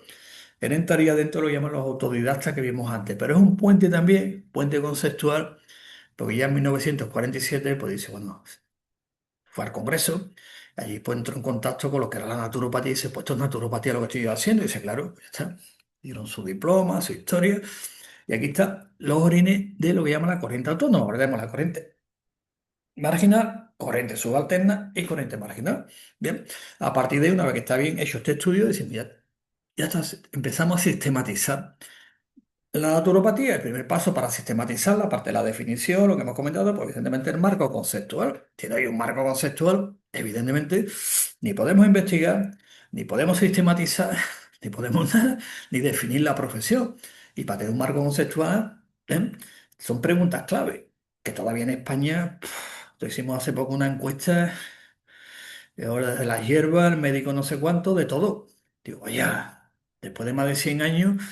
Él entraría dentro de lo que llaman los autodidactas que vimos antes, pero es un puente también, puente conceptual, porque ya en 1947 pues dice, bueno, fue al Congreso, allí pues entró en contacto con lo que era la naturopatía y dice, pues esto es naturopatía lo que estoy yo haciendo, y dice, claro, ya está. Dieron su diploma, su historia, y aquí están los orígenes de lo que llaman la corriente autónoma, recordemos la corriente marginal, corriente subalterna y corriente marginal. Bien, a partir de ahí, una vez que está bien hecho este estudio, decimos, ya está, empezamos a sistematizar la naturopatía. El primer paso para sistematizarla, aparte de la definición, lo que hemos comentado, pues evidentemente el marco conceptual. Si no hay un marco conceptual, evidentemente ni podemos investigar, ni podemos sistematizar, ni podemos nada, ni definir la profesión. Y para tener un marco conceptual, ¿eh? Son preguntas clave, que todavía en España, hicimos hace poco una encuesta, ahora desde las hierbas, el médico no sé cuánto, de todo. Digo, vaya, después de más de 100 años.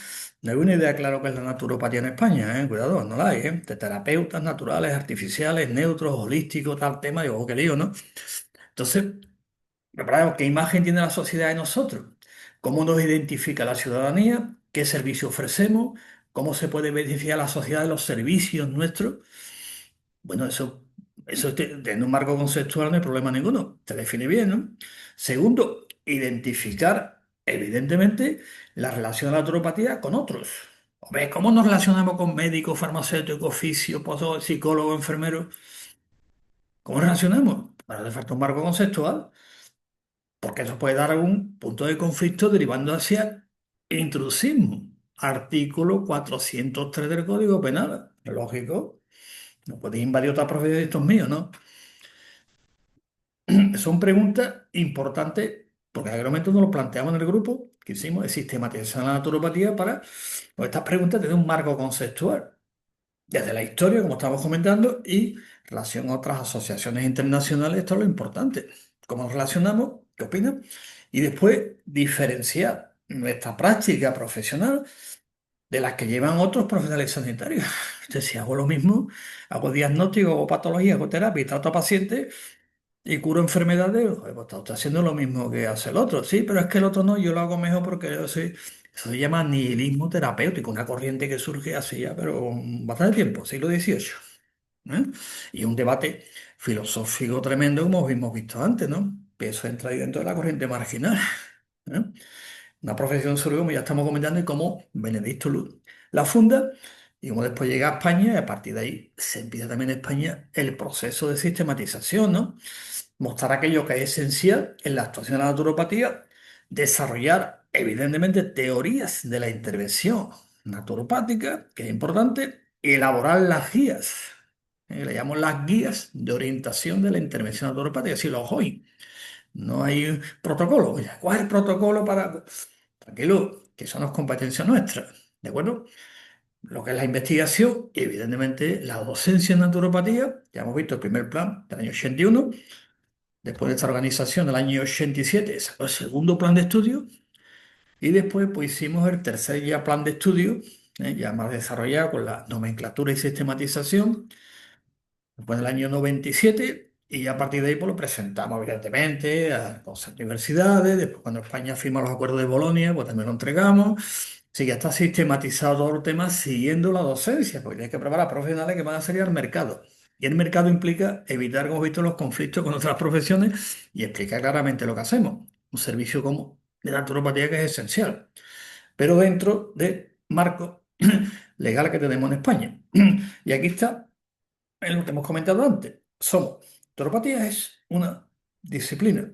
No hay una idea clara que es la naturopatía en España, ¿eh? Cuidado, no la hay, ¿eh? De terapeutas naturales, artificiales, neutros, holísticos, tal tema, digo, oh, qué lío, ¿no? Entonces, preparamos qué imagen tiene la sociedad de nosotros, cómo nos identifica la ciudadanía, qué servicio ofrecemos, cómo se puede beneficiar a la sociedad de los servicios nuestros. Bueno, en un marco conceptual no hay problema ninguno, te define bien, ¿no? Segundo, identificar, evidentemente, la relación de la naturopatía con otros. Hombre, ¿cómo nos relacionamos con médicos, farmacéuticos, fisios, psicólogos, enfermeros? ¿Cómo nos relacionamos? Bueno, hace falta un marco conceptual, porque eso puede dar algún punto de conflicto derivando hacia intrusismo. Artículo 403 del Código Penal. Lógico, no podéis invadir otra propiedad de estos míos, ¿no? Son preguntas importantes porque en aquel momento nos lo planteamos en el grupo que hicimos de sistematizar la naturopatía para pues, estas preguntas tener un marco conceptual desde la historia, como estamos comentando, y relación a otras asociaciones internacionales. Esto es lo importante. ¿Cómo nos relacionamos? ¿Qué opinan? Y después diferenciar nuestra práctica profesional de las que llevan otros profesionales sanitarios. Entonces, si hago lo mismo, hago diagnóstico, hago patología, hago terapia y trato a pacientes y curo enfermedades, joder, pues está usted haciendo lo mismo que hace el otro. Sí, pero es que el otro no, yo lo hago mejor porque yo soy... Eso se llama nihilismo terapéutico, una corriente que surge hace ya, pero bastante tiempo, siglo XVIII. ¿Eh? Y un debate filosófico tremendo como hemos visto antes, ¿no? Que eso entra ahí dentro de la corriente marginal. ¿Eh? Una profesión sobre como ya estamos comentando y cómo Benedicto la funda y cómo después llega a España y a partir de ahí se empieza también en España el proceso de sistematización, ¿no? Mostrar aquello que es esencial en la actuación de la naturopatía, desarrollar evidentemente teorías de la intervención naturopática, que es importante, y elaborar las guías, le llamamos las guías de orientación de la intervención naturopática, así lo hoy. No hay protocolo. Oye, ¿cuál es el protocolo para...? Tranquilo, que eso no es competencia nuestra, ¿de acuerdo? Lo que es la investigación y evidentemente la docencia en naturopatía, ya hemos visto el primer plan del año 81. Después de esta organización, del año 87 sacó el segundo plan de estudio y después pues hicimos el tercer ya plan de estudio, ya más desarrollado con la nomenclatura y sistematización, después del año 97 y ya a partir de ahí pues lo presentamos evidentemente a las universidades, después cuando España firma los acuerdos de Bolonia pues también lo entregamos. Sí, ya está sistematizado todo el tema siguiendo la docencia, porque tienes que preparar profesionales que van a salir al mercado. Y el mercado implica evitar, como hemos visto, los conflictos con otras profesiones y explicar claramente lo que hacemos. Un servicio como de naturopatía que es esencial, pero dentro del marco legal que tenemos en España. Y aquí está lo que hemos comentado antes. Naturopatía es una disciplina,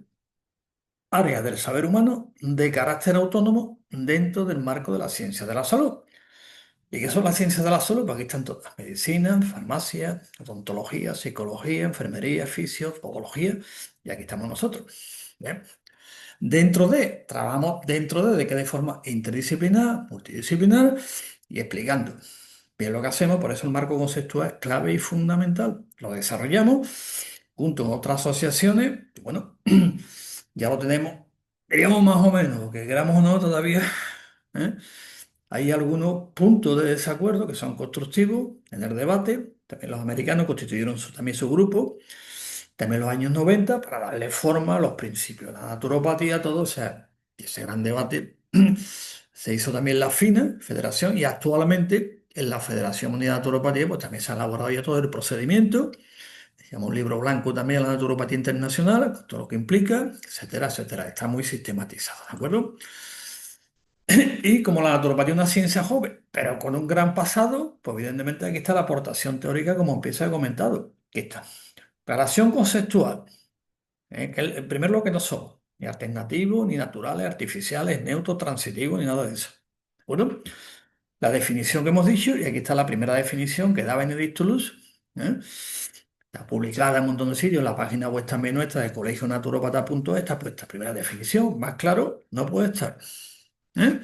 área del saber humano de carácter autónomo dentro del marco de la ciencia de la salud. ¿Y qué son las ciencias de la salud? Pues aquí están todas: medicina, farmacia, odontología, psicología, enfermería, fisio, podología, y aquí estamos nosotros. ¿Bien? Trabajamos ¿de qué? De forma interdisciplinar, multidisciplinar y explicando bien lo que hacemos, por eso el marco conceptual es clave y fundamental. Lo desarrollamos junto con otras asociaciones, y bueno, ya lo tenemos, diríamos más o menos, lo que queramos o no todavía. ¿Eh? Hay algunos puntos de desacuerdo que son constructivos en el debate. También los americanos constituyeron también su grupo, también los años 90 para darle forma a los principios de la naturopatía, todo. O sea, y ese gran debate Se hizo también la FINA, Federación, y actualmente en la Federación Mundial de Naturopatía pues también se ha elaborado ya todo el procedimiento. Se llama un libro blanco también a la naturopatía internacional, con todo lo que implica, etcétera, etcétera. Está muy sistematizado, ¿de acuerdo? Y como la naturopatía es una ciencia joven, pero con un gran pasado, pues evidentemente aquí está la aportación teórica, como empieza he comentado. Aquí está. Relación conceptual. En primer lugar, que no somos ni alternativos, ni naturales, artificiales, neutros, transitivos, ni nada de eso. Bueno, la definición que hemos dicho, y aquí está la primera definición que da Benedicto Luz, ¿eh? Está publicada en un montón de sitios, en la página web también nuestra de colegionaturopata.es, está puesta primera definición, más claro, no puede estar. ¿Eh?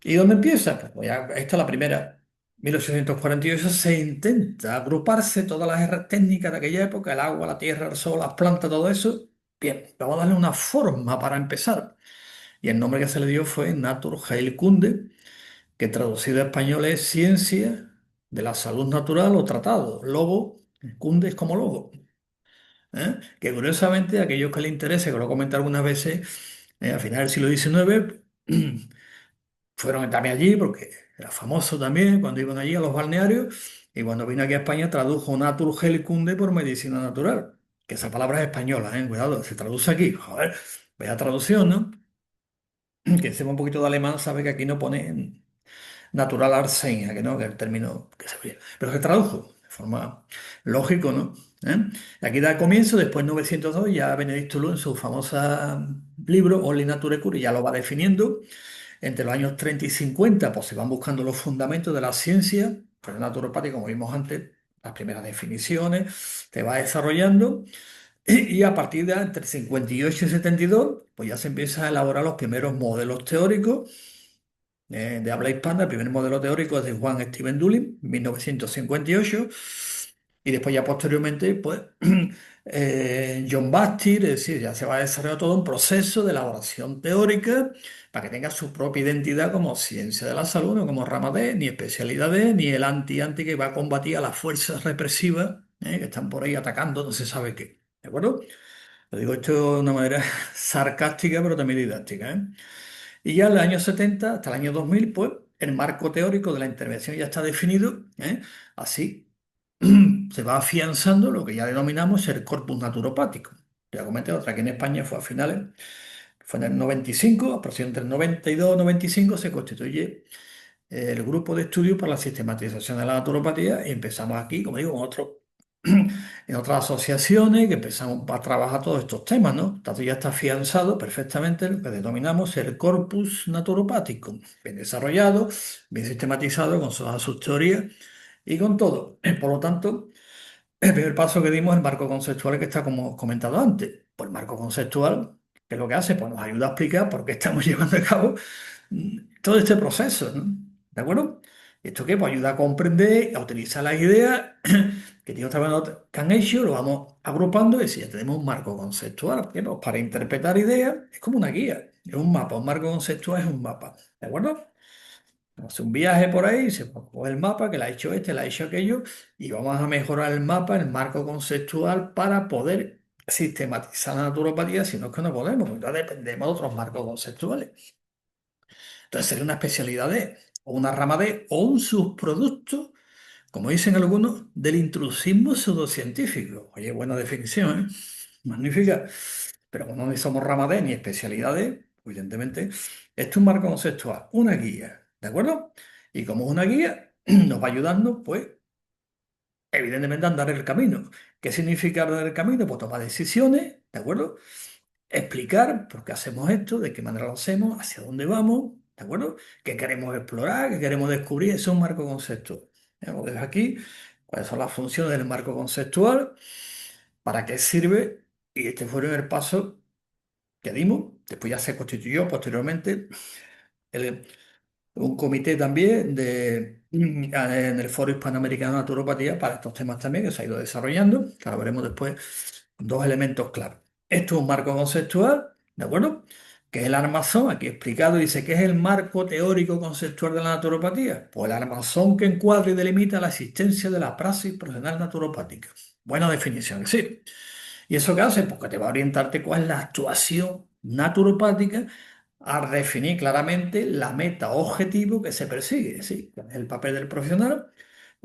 ¿Y dónde empieza? Esta es la primera. 1848 se intenta agruparse todas las técnicas de aquella época, el agua, la tierra, el sol, las plantas, todo eso. Bien, vamos a darle una forma para empezar. Y el nombre que se le dio fue Naturheilkunde, que traducido a español es Ciencia de la Salud Natural o Tratado. Logo, Kunde es como logo. ¿Eh? Que curiosamente, a aquellos que les interese, que lo he comentado algunas veces, al final del siglo XIX, fueron también allí porque era famoso también cuando iban allí a los balnearios y cuando vino aquí a España tradujo Naturheilkunde por medicina natural, que esa palabra es española, cuidado, se traduce aquí, joder, vaya traducción, ¿no? Que sepa un poquito de alemán sabe que aquí no pone natural Arsen, que no, que el término que se veía, pero se tradujo de forma lógico, ¿no? ¿Eh? Y aquí da comienzo, después en 902 ya Benedicto Luz en su famosa libro Orli Nature Cura ya lo va definiendo. Entre los años 30 y 50, pues se van buscando los fundamentos de la ciencia, pues la naturopatía, como vimos antes, las primeras definiciones, se va desarrollando, y a partir de entre 58 y 72, pues ya se empiezan a elaborar los primeros modelos teóricos de habla hispana. El primer modelo teórico es de Juan Steven Dulin, 1958, y después ya posteriormente, pues, John Baptist, es decir, ya se va a desarrollar todo un proceso de elaboración teórica para que tenga su propia identidad como ciencia de la salud, no como rama D, ni especialidad D, ni el anti-anti que va a combatir a las fuerzas represivas que están por ahí atacando, no se sabe qué. ¿De acuerdo? Lo digo esto de una manera sarcástica, pero también didáctica, ¿eh? Y ya en los años 70 hasta el año 2000, pues el marco teórico de la intervención ya está definido, ¿eh? Así se va afianzando lo que ya denominamos el corpus naturopático. Ya comenté otra que en España fue a finales, fue en el 95, aproximadamente entre el 92 y 95 se constituye el grupo de estudio para la sistematización de la naturopatía y empezamos aquí, como digo, en otras asociaciones que empezamos a trabajar todos estos temas, ¿no? Tanto ya está afianzado perfectamente lo que denominamos el corpus naturopático, bien desarrollado, bien sistematizado con todas sus teorías y con todo. Por lo tanto, el primer paso que dimos es el marco conceptual que está como comentado antes. Pues el marco conceptual, ¿qué es lo que hace? Pues nos ayuda a explicar por qué estamos llevando a cabo todo este proceso, ¿no? ¿De acuerdo? ¿Esto qué? Pues ayuda a comprender, a utilizar las ideas que tiene otra que han hecho, lo vamos agrupando y si ya tenemos un marco conceptual, ¿qué? Pues para interpretar ideas es como una guía, es un mapa, un marco conceptual es un mapa, ¿de acuerdo? Hace un viaje por ahí, se coge el mapa, que la ha hecho este, la ha hecho aquello, y vamos a mejorar el mapa, el marco conceptual, para poder sistematizar la naturopatía, si no es que no podemos, porque ya dependemos de otros marcos conceptuales. Entonces sería una especialidad D, o una rama D, o un subproducto, como dicen algunos, del intrusismo pseudocientífico. Oye, buena definición, ¿eh? Magnífica. Pero como no somos rama D ni especialidad D, evidentemente, esto es un marco conceptual, una guía, ¿de acuerdo? Y como es una guía, nos va ayudando, pues, evidentemente, a andar el camino. ¿Qué significa andar el camino? Pues tomar decisiones, ¿de acuerdo? Explicar por qué hacemos esto, de qué manera lo hacemos, hacia dónde vamos, ¿de acuerdo? ¿Qué queremos explorar, qué queremos descubrir? Eso es un marco conceptual. Lo dejo aquí, cuáles son las funciones del marco conceptual, para qué sirve, y este fue el paso que dimos. Después ya se constituyó posteriormente el- un comité también en el Foro Hispanoamericano de Naturopatía para estos temas también, que se ha ido desarrollando, que ahora veremos después dos elementos clave. Esto es un marco conceptual, ¿de acuerdo? Que es el armazón, aquí explicado, dice que es el marco teórico conceptual de la naturopatía. Pues el armazón que encuadra y delimita la existencia de la praxis profesional naturopática. Buena definición, sí. ¿Y eso qué hace? Pues que te va a orientarte cuál es la actuación naturopática a definir claramente la meta objetivo que se persigue, ¿sí? El papel del profesional,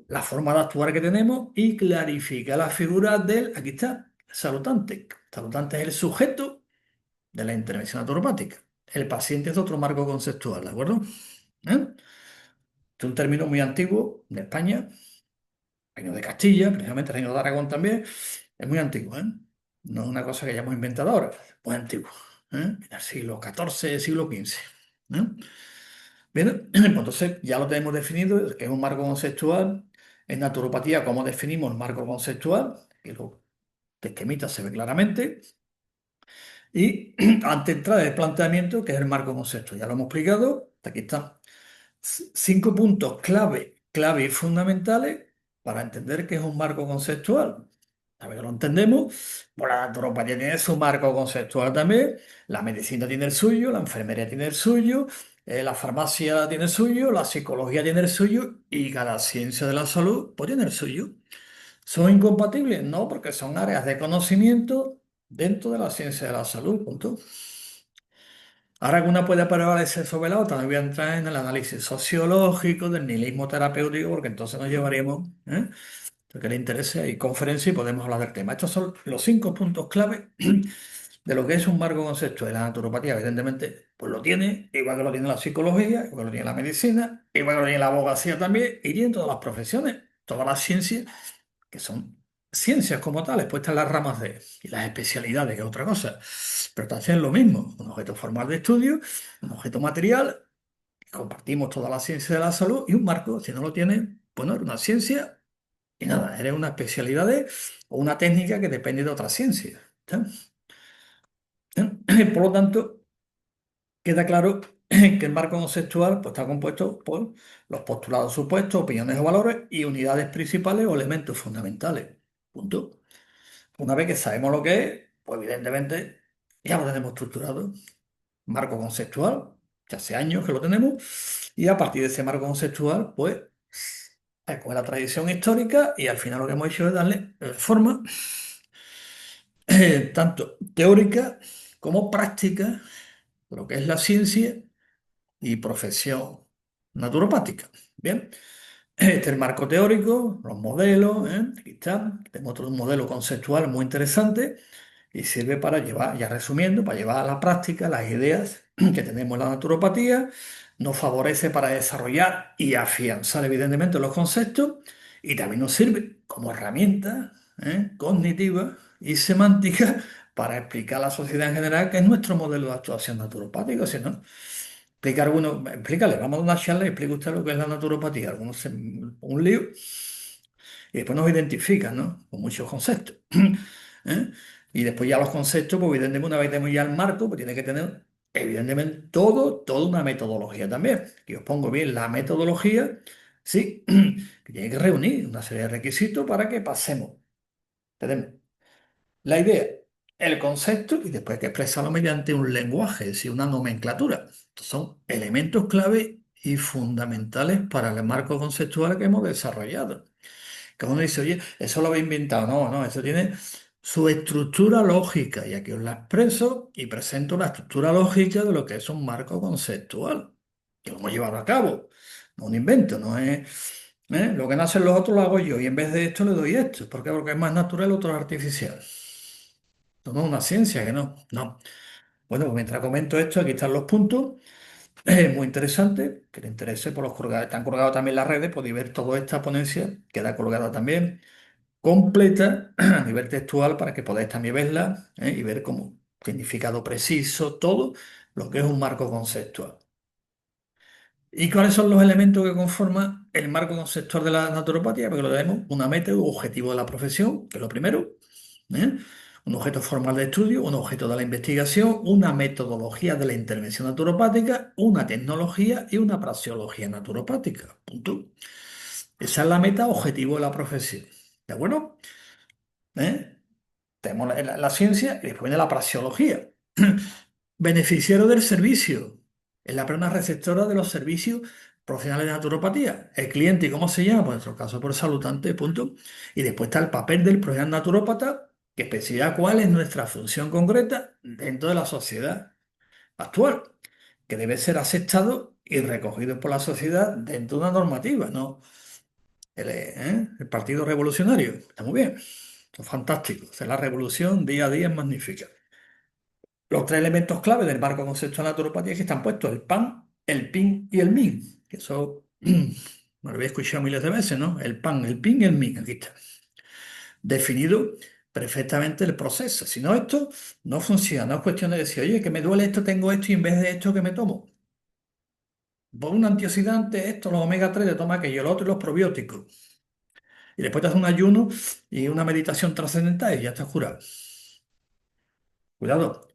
la forma de actuar que tenemos y clarifica la figura del, aquí está, salutante. Salutante es el sujeto de la intervención naturopática. El paciente es otro marco conceptual, ¿de acuerdo? ¿Eh? Es un término muy antiguo de España, Reino de Castilla, precisamente Reino de Aragón también, es muy antiguo, ¿eh? No es una cosa que hayamos inventado ahora, es muy antiguo, ¿eh? En el siglo XIV, siglo XV. ¿Eh? Bien, pues entonces ya lo tenemos definido, que es un marco conceptual. En naturopatía, ¿cómo definimos el marco conceptual? Que lo de esquemita se ve claramente. Y antes de entrar en el planteamiento, que es el marco conceptual, ya lo hemos explicado, aquí están cinco puntos clave y fundamentales para entender qué es un marco conceptual. A ver, lo entendemos. Pues la naturopatía tiene su marco conceptual también, la medicina tiene el suyo, la enfermería tiene el suyo, la farmacia tiene el suyo, la psicología tiene el suyo y cada ciencia de la salud pues tiene el suyo. ¿Son incompatibles? No, porque son áreas de conocimiento dentro de la ciencia de la salud, punto. Ahora que una puede prevalecer sobre la otra, no voy a entrar en el análisis sociológico del nihilismo terapéutico, porque entonces nos llevaríamos, ¿eh? Lo que le interese, hay conferencia y podemos hablar del tema. Estos son los cinco puntos clave de lo que es un marco conceptual. La naturopatía, evidentemente, pues lo tiene, igual que lo tiene la psicología, igual que lo tiene la medicina, igual que lo tiene la abogacía también, y tiene todas las profesiones, todas las ciencias, que son ciencias como tales, puestas en las ramas de, y las especialidades, que es otra cosa. Pero también es lo mismo, un objeto formal de estudio, un objeto material, compartimos toda la ciencia de la salud y un marco, si no lo tiene, pues no era una ciencia y nada, eres una especialidad o una técnica que depende de otra ciencia. ¿Está? Por lo tanto, queda claro que el marco conceptual pues, está compuesto por los postulados supuestos, opiniones o valores y unidades principales o elementos fundamentales. Punto. Una vez que sabemos lo que es, pues evidentemente ya lo tenemos estructurado. Marco conceptual, ya hace años que lo tenemos, y a partir de ese marco conceptual, pues, con la tradición histórica y al final lo que hemos hecho es darle forma tanto teórica como práctica, lo que es la ciencia y profesión naturopática. Bien, este es el marco teórico, los modelos, ¿eh? Aquí está. Tengo otro modelo conceptual muy interesante y sirve para llevar, ya resumiendo, para llevar a la práctica las ideas que tenemos en la naturopatía. Nos favorece para desarrollar y afianzar, evidentemente, los conceptos y también nos sirve como herramienta, cognitiva y semántica para explicar a la sociedad en general qué es nuestro modelo de actuación naturopático. Si no, explicar alguno, explícale, vamos a una charla y explica usted lo que es la naturopatía. Algunos se un lío y después nos identifican, ¿no? Con muchos conceptos. ¿Eh? Y después ya los conceptos, pues evidentemente una vez tenemos ya el marco, pues tiene que tener, evidentemente, toda una metodología también. Que os pongo bien la metodología, sí, que tiene que reunir una serie de requisitos para que pasemos. Tenemos la idea, el concepto y después hay que expresarlo mediante un lenguaje, es decir, una nomenclatura. Estos son elementos clave y fundamentales para el marco conceptual que hemos desarrollado. Que uno dice, oye, eso lo había inventado. No, no, eso tiene su estructura lógica. Y aquí os la expreso y presento la estructura lógica de lo que es un marco conceptual. Que lo hemos llevado a cabo. No es un invento, no es. Lo que no hacen los otros lo hago yo. Y en vez de esto le doy esto. ¿Por qué? Porque es más natural, otro es artificial. Esto no es una ciencia, que no. No. Bueno, pues mientras comento esto, aquí están los puntos. Muy interesante. Que le interese por los colgados. Están colgados también en las redes. Podéis ver toda esta ponencia. Queda colgada también completa a nivel textual para que podáis también verla, y ver como significado preciso, todo lo que es un marco conceptual. ¿Y cuáles son los elementos que conforman el marco conceptual de la naturopatía? Porque lo tenemos una meta u objetivo de la profesión, que es lo primero, ¿eh? Un objeto formal de estudio, un objeto de la investigación, una metodología de la intervención naturopática, una tecnología y una praxeología naturopática. Punto. Esa es la meta objetivo de la profesión. ¿De acuerdo? ¿Eh? Tenemos la ciencia y después viene la praxeología. Beneficiario del servicio. Es la persona receptora de los servicios profesionales de naturopatía. El cliente, ¿y cómo se llama? Pues en nuestro caso, por salutante, punto. Y después está el papel del profesional naturópata, que especifica cuál es nuestra función concreta dentro de la sociedad actual. que debe ser aceptado y recogido por la sociedad dentro de una normativa, ¿no? El Partido Revolucionario, está muy bien, esto es fantástico. O sea, la revolución día a día es magnífica. Los tres elementos clave del marco conceptual de naturopatía es que están puestos el pan, el pin y el min. Que eso me lo había escuchado miles de veces, ¿no? El pan, el pin y el min, aquí está. Definido perfectamente el proceso. Si no, esto no funciona. No es cuestión de decir, oye, que me duele esto, tengo esto y en vez de esto, que me tomo? Por un antioxidante, esto, los omega 3 te toma aquello, lo otro y los probióticos. Y después te haces un ayuno y una meditación trascendental y ya estás curado. Cuidado.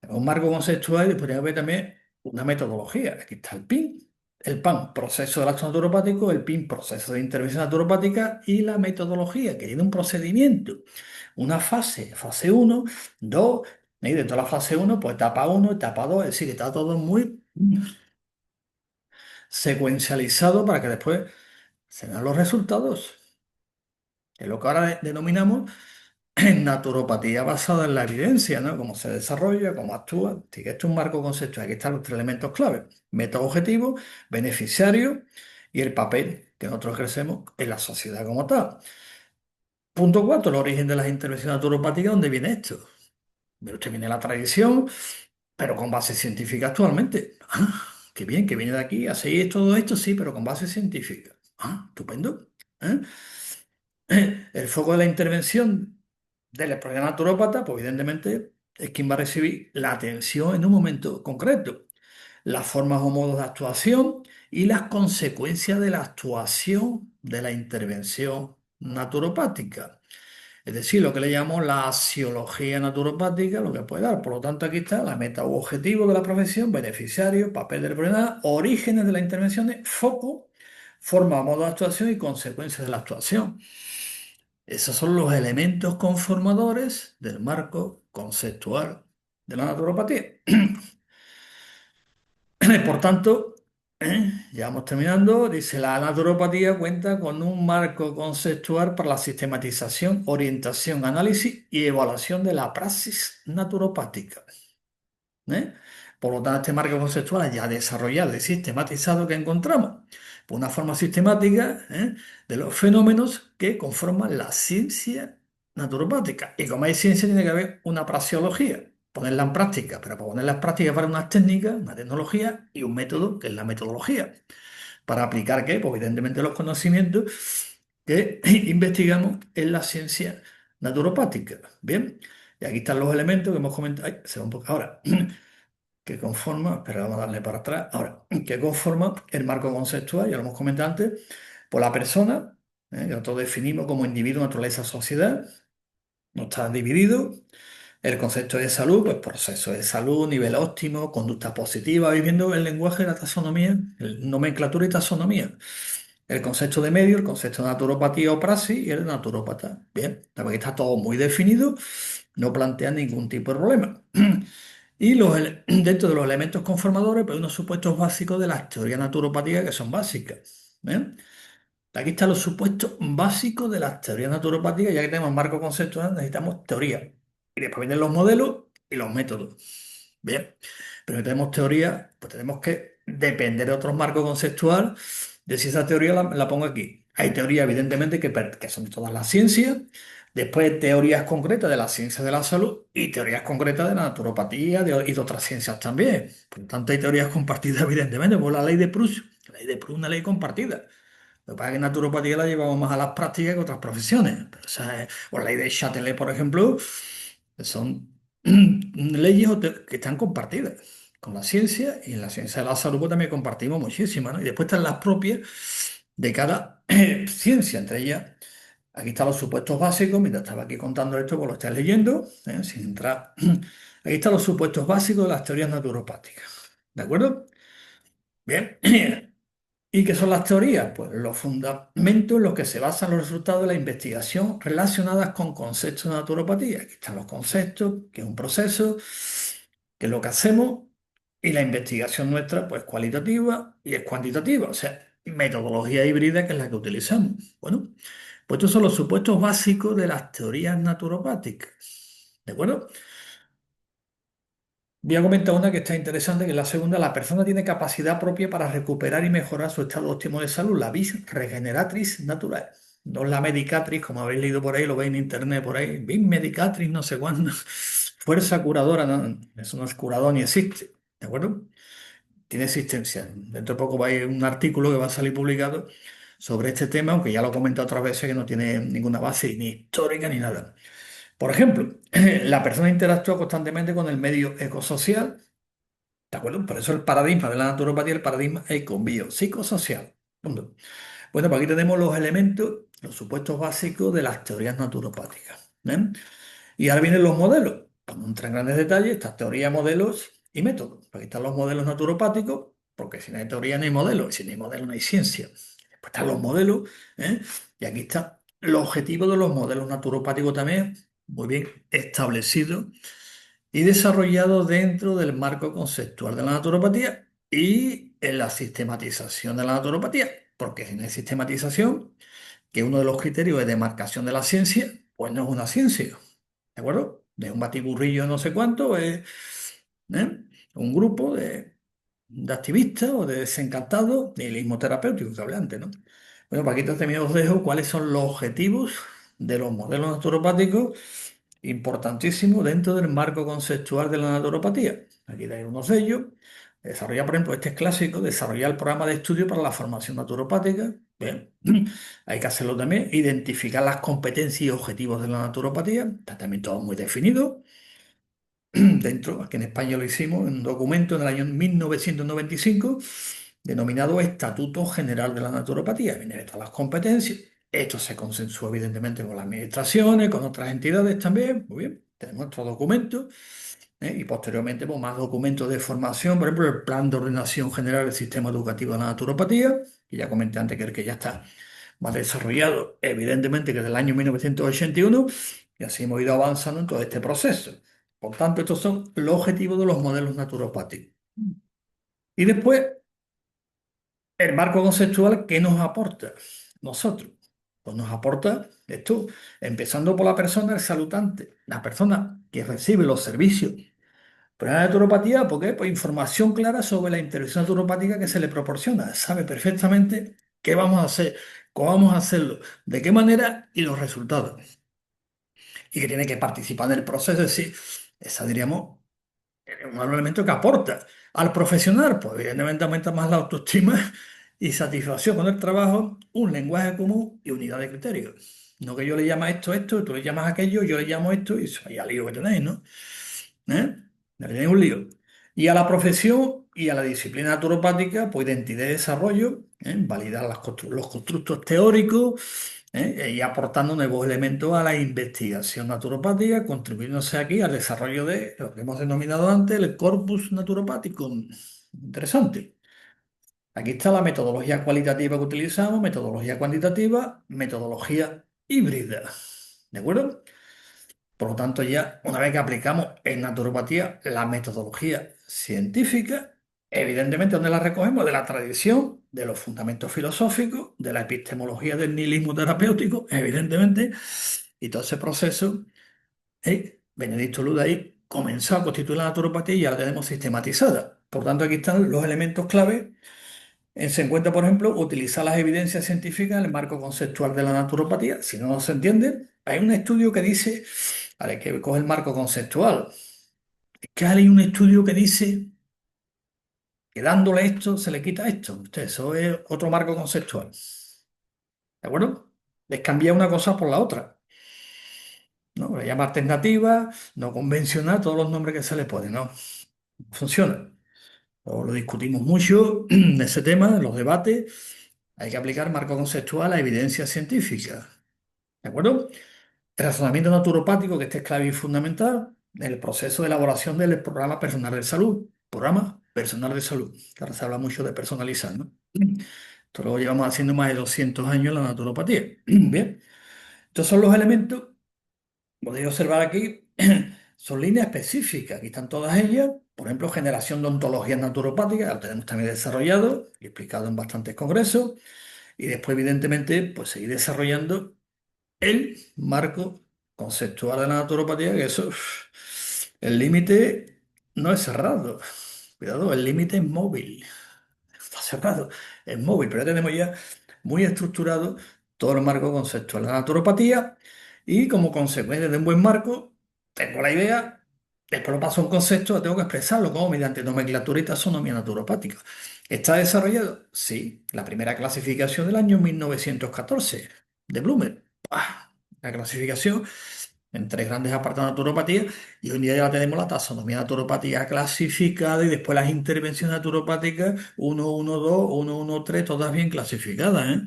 Un marco conceptual y después tiene que haber también una metodología. Aquí está el PIN, el PAN, proceso de acto naturopático, el PIN, proceso de intervención naturopática y la metodología, que tiene un procedimiento, una fase uno, 2, y dentro de la fase uno, pues etapa uno, etapa 2, es decir, que está todo muy secuencializado para que después se vean los resultados. Es lo que ahora denominamos en naturopatía basada en la evidencia, ¿no? Cómo se desarrolla, cómo actúa. Así que esto es un marco conceptual. Aquí están los tres elementos clave: meta objetivo, beneficiario y el papel que nosotros ejercemos en la sociedad como tal. Punto cuatro, el origen de las intervenciones naturopáticas. ¿Dónde viene esto? Pero usted viene de la tradición, pero con base científica actualmente. Ah, qué bien, que viene de aquí, así todo esto, sí, pero con base científica. Ah, estupendo. ¿Eh? El foco de la intervención del problema naturópata, pues evidentemente es quien va a recibir la atención en un momento concreto. Las formas o modos de actuación y las consecuencias de la actuación de la intervención naturopática. Es decir, lo que le llamamos la axiología naturopática, lo que puede dar. Por lo tanto, aquí está la meta u objetivo de la profesión, beneficiario, papel del problema, orígenes de las intervenciones, foco, forma o modo de actuación y consecuencias de la actuación. Esos son los elementos conformadores del marco conceptual de la naturopatía. Por tanto, ya vamos terminando. Dice, la naturopatía cuenta con un marco conceptual para la sistematización, orientación, análisis y evaluación de la praxis naturopática. ¿Eh? Por lo tanto, este marco conceptual ya desarrollado y sistematizado que encontramos por una forma sistemática de los fenómenos que conforman la ciencia naturopática. Y como hay ciencia, tiene que haber una praxeología, ponerla en práctica, pero para ponerla en práctica para unas técnicas, una tecnología y un método, que es la metodología. ¿Para aplicar qué? Pues evidentemente los conocimientos que investigamos en la ciencia naturopática. Bien, y aquí están los elementos que hemos comentado. Ay, se va un poco. Ahora, que conforma, pero vamos a darle para atrás, ahora, que conforma el marco conceptual, ya lo hemos comentado antes, por la persona, que nosotros definimos como individuo, naturaleza, sociedad, no está dividido. El concepto de salud, pues proceso de salud, nivel óptimo, conducta positiva, viviendo el lenguaje de la taxonomía, nomenclatura y taxonomía. El concepto de medio, el concepto de naturopatía o praxis y el de naturópata. Bien, aquí está todo muy definido, no plantea ningún tipo de problema. Y dentro de los elementos conformadores, pues unos supuestos básicos de las teorías naturopáticas que son básicas. ¿Eh? Aquí están los supuestos básicos de las teorías naturopáticas, ya que tenemos marco conceptual, necesitamos teoría. Y después vienen los modelos y los métodos. Bien, pero si tenemos teoría, pues tenemos que depender de otros marcos conceptual de si esa teoría la pongo aquí. Hay teorías, evidentemente, que son de todas las ciencias, después teorías concretas de la ciencia de la salud y teorías concretas de la naturopatía y de otras ciencias también. Por lo tanto, hay teorías compartidas, evidentemente, por la ley de Proust. La ley de Proust es una ley compartida. Lo que pasa es que en naturopatía la llevamos más a las prácticas que otras profesiones. Pero, o la ley de Châtelet, por ejemplo, son leyes que están compartidas con la ciencia y en la ciencia de la salud pues, también compartimos muchísimas, ¿no? Y después están las propias de cada ciencia, entre ellas. Aquí están los supuestos básicos, mientras estaba aquí contando esto, pues lo estáis leyendo, sin entrar. Aquí están los supuestos básicos de las teorías naturopáticas. ¿De acuerdo? Bien. ¿Y qué son las teorías? Pues los fundamentos en los que se basan los resultados de la investigación relacionadas con conceptos de naturopatía. Aquí están los conceptos, que es un proceso, que es lo que hacemos, y la investigación nuestra, pues cualitativa y es cuantitativa, o sea, metodología híbrida que es la que utilizamos. Bueno, pues estos son los supuestos básicos de las teorías naturopáticas. ¿De acuerdo? Voy a comentar una que está interesante, que es la segunda. La persona tiene capacidad propia para recuperar y mejorar su estado óptimo de salud, la vis regeneratriz natural. No la medicatrix, como habéis leído por ahí, lo veis en internet por ahí. Vis medicatrix, no sé cuándo. Fuerza curadora, no, eso no es curador ni existe. ¿De acuerdo? Tiene existencia. Dentro de poco va a ir un artículo que va a salir publicado sobre este tema, aunque ya lo he comentado otras veces que no tiene ninguna base ni histórica ni nada. Por ejemplo, la persona interactúa constantemente con el medio ecosocial. ¿De acuerdo? Por eso el paradigma de la naturopatía es el paradigma eco-bio-psicosocial. Punto. Bueno, pues aquí tenemos los elementos, los supuestos básicos de las teorías naturopáticas. ¿Eh? Y ahora vienen los modelos. Cuando entra en grandes detalles, estas teorías, modelos y métodos. Aquí están los modelos naturopáticos, porque si no hay teoría no hay modelo, y si no hay modelo no hay ciencia. Después están los modelos, ¿eh? Y aquí está los objetivos de los modelos naturopáticos también, muy bien establecidos y desarrollado dentro del marco conceptual de la naturopatía y en la sistematización de la naturopatía, porque si no hay sistematización, que uno de los criterios de demarcación de la ciencia, pues no es una ciencia, ¿de acuerdo? De un batiburrillo no sé cuánto, ¿eh? Un grupo de activistas o de desencantados, nihilismo terapéutico que hablé antes, ¿no? Bueno, para aquí también os dejo cuáles son los objetivos de los modelos naturopáticos importantísimo dentro del marco conceptual de la naturopatía. Aquí hay unos de ellos. Desarrollar, por ejemplo, este es clásico, desarrollar el programa de estudio para la formación naturopática. Bien, hay que hacerlo también. Identificar las competencias y objetivos de la naturopatía. Está también todo muy definido. Dentro, aquí en España lo hicimos en un documento en el año 1995 denominado Estatuto General de la Naturopatía. Vienen todas las competencias. Esto se consensuó evidentemente con las administraciones, con otras entidades también. Muy bien, tenemos otro documento. Y posteriormente pues, más documentos de formación, por ejemplo, el Plan de Ordenación General del Sistema Educativo de la Naturopatía, que ya comenté antes que el que ya está más desarrollado, evidentemente que es del año 1981, y así hemos ido avanzando en todo este proceso. Por tanto, estos son los objetivos de los modelos naturopáticos. Y después, el marco conceptual, ¿qué nos aporta nosotros? Pues nos aporta esto, empezando por la persona, el salutante, la persona que recibe los servicios. Pero la naturopatía, ¿por qué? Pues información clara sobre la intervención naturopática que se le proporciona. Sabe perfectamente qué vamos a hacer, cómo vamos a hacerlo, de qué manera y los resultados. Y que tiene que participar en el proceso, es decir, esa diríamos un elemento que aporta al profesional, pues evidentemente aumenta más la autoestima y satisfacción con el trabajo, un lenguaje común y unidad de criterios. No que yo le llame esto, esto, tú le llamas aquello, yo le llamo esto y eso, ahí al lío que tenéis, ¿no? ¿Eh? Ya tenéis un lío. Y a la profesión y a la disciplina naturopática, pues identidad y desarrollo, validar los constructos teóricos, y aportando nuevos elementos a la investigación naturopática, contribuyéndose aquí al desarrollo de lo que hemos denominado antes el corpus naturopático. Interesante. Aquí está la metodología cualitativa que utilizamos, metodología cuantitativa, metodología híbrida. ¿De acuerdo? Por lo tanto, ya una vez que aplicamos en naturopatía la metodología científica, evidentemente, ¿dónde la recogemos? De la tradición, de los fundamentos filosóficos, de la epistemología del nihilismo terapéutico, evidentemente, y todo ese proceso, Benedicto Luda ahí comenzó a constituir la naturopatía y ya la tenemos sistematizada. Por tanto, aquí están los elementos clave se encuentra, por ejemplo, utilizar las evidencias científicas en el marco conceptual de la naturopatía. Si no se entiende, hay un estudio que dice, vale, que coge el marco conceptual. Es que hay un estudio que dice que dándole esto se le quita esto. Usted, eso es otro marco conceptual. ¿De acuerdo? Es cambiar una cosa por la otra. ¿No? Le llama alternativa, no convencional, todos los nombres que se le ponen, ¿no? Funciona. Lo discutimos mucho en ese tema, en los debates. Hay que aplicar marco conceptual a evidencia científica. ¿De acuerdo? El razonamiento naturopático, que este es clave y fundamental, en el proceso de elaboración del programa personal de salud. Programa personal de salud. Que ahora se habla mucho de personalizar, ¿no? Esto lo llevamos haciendo más de 200 años en la naturopatía. Bien. Estos son los elementos, podéis observar aquí, son líneas específicas. Aquí están todas ellas. Por ejemplo, generación de ontologías naturopáticas, lo tenemos también desarrollado y explicado en bastantes congresos. Y después, evidentemente, pues seguir desarrollando el marco conceptual de la naturopatía, que eso, el límite no es cerrado. Cuidado, el límite es móvil. Está cerrado, es móvil, pero ya tenemos ya muy estructurado todo el marco conceptual de la naturopatía y como consecuencia de un buen marco, tengo la idea, después lo paso a un concepto, tengo que expresarlo como mediante nomenclatura y taxonomía naturopática. ¿Está desarrollado? Sí, la primera clasificación del año 1914 de Blumer. ¡Pah! La clasificación en tres grandes apartados de naturopatía y hoy en día ya tenemos la taxonomía de naturopatía clasificada y después las intervenciones naturopáticas 112, 113, todas bien clasificadas, ¿eh?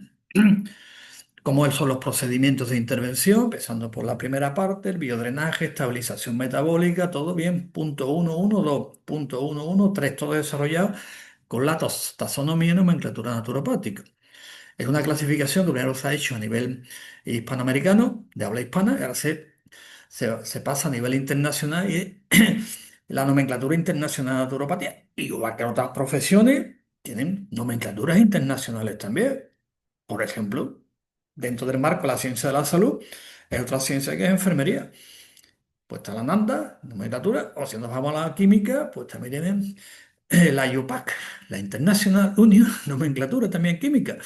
Como son los procedimientos de intervención, empezando por la primera parte, el biodrenaje, estabilización metabólica, todo bien, punto 112, punto 113, todo desarrollado con la taxonomía y nomenclatura naturopática. Es una clasificación que primero se ha hecho a nivel hispanoamericano, de habla hispana, y ahora se pasa a nivel internacional y la nomenclatura internacional de naturopatía. Igual que otras profesiones, tienen nomenclaturas internacionales también. Por ejemplo, dentro del marco de la ciencia de la salud, es otra ciencia que es enfermería. Pues está la NANDA, nomenclatura, o si nos vamos a la química, pues también tienen la IUPAC, la International Union, nomenclatura también química.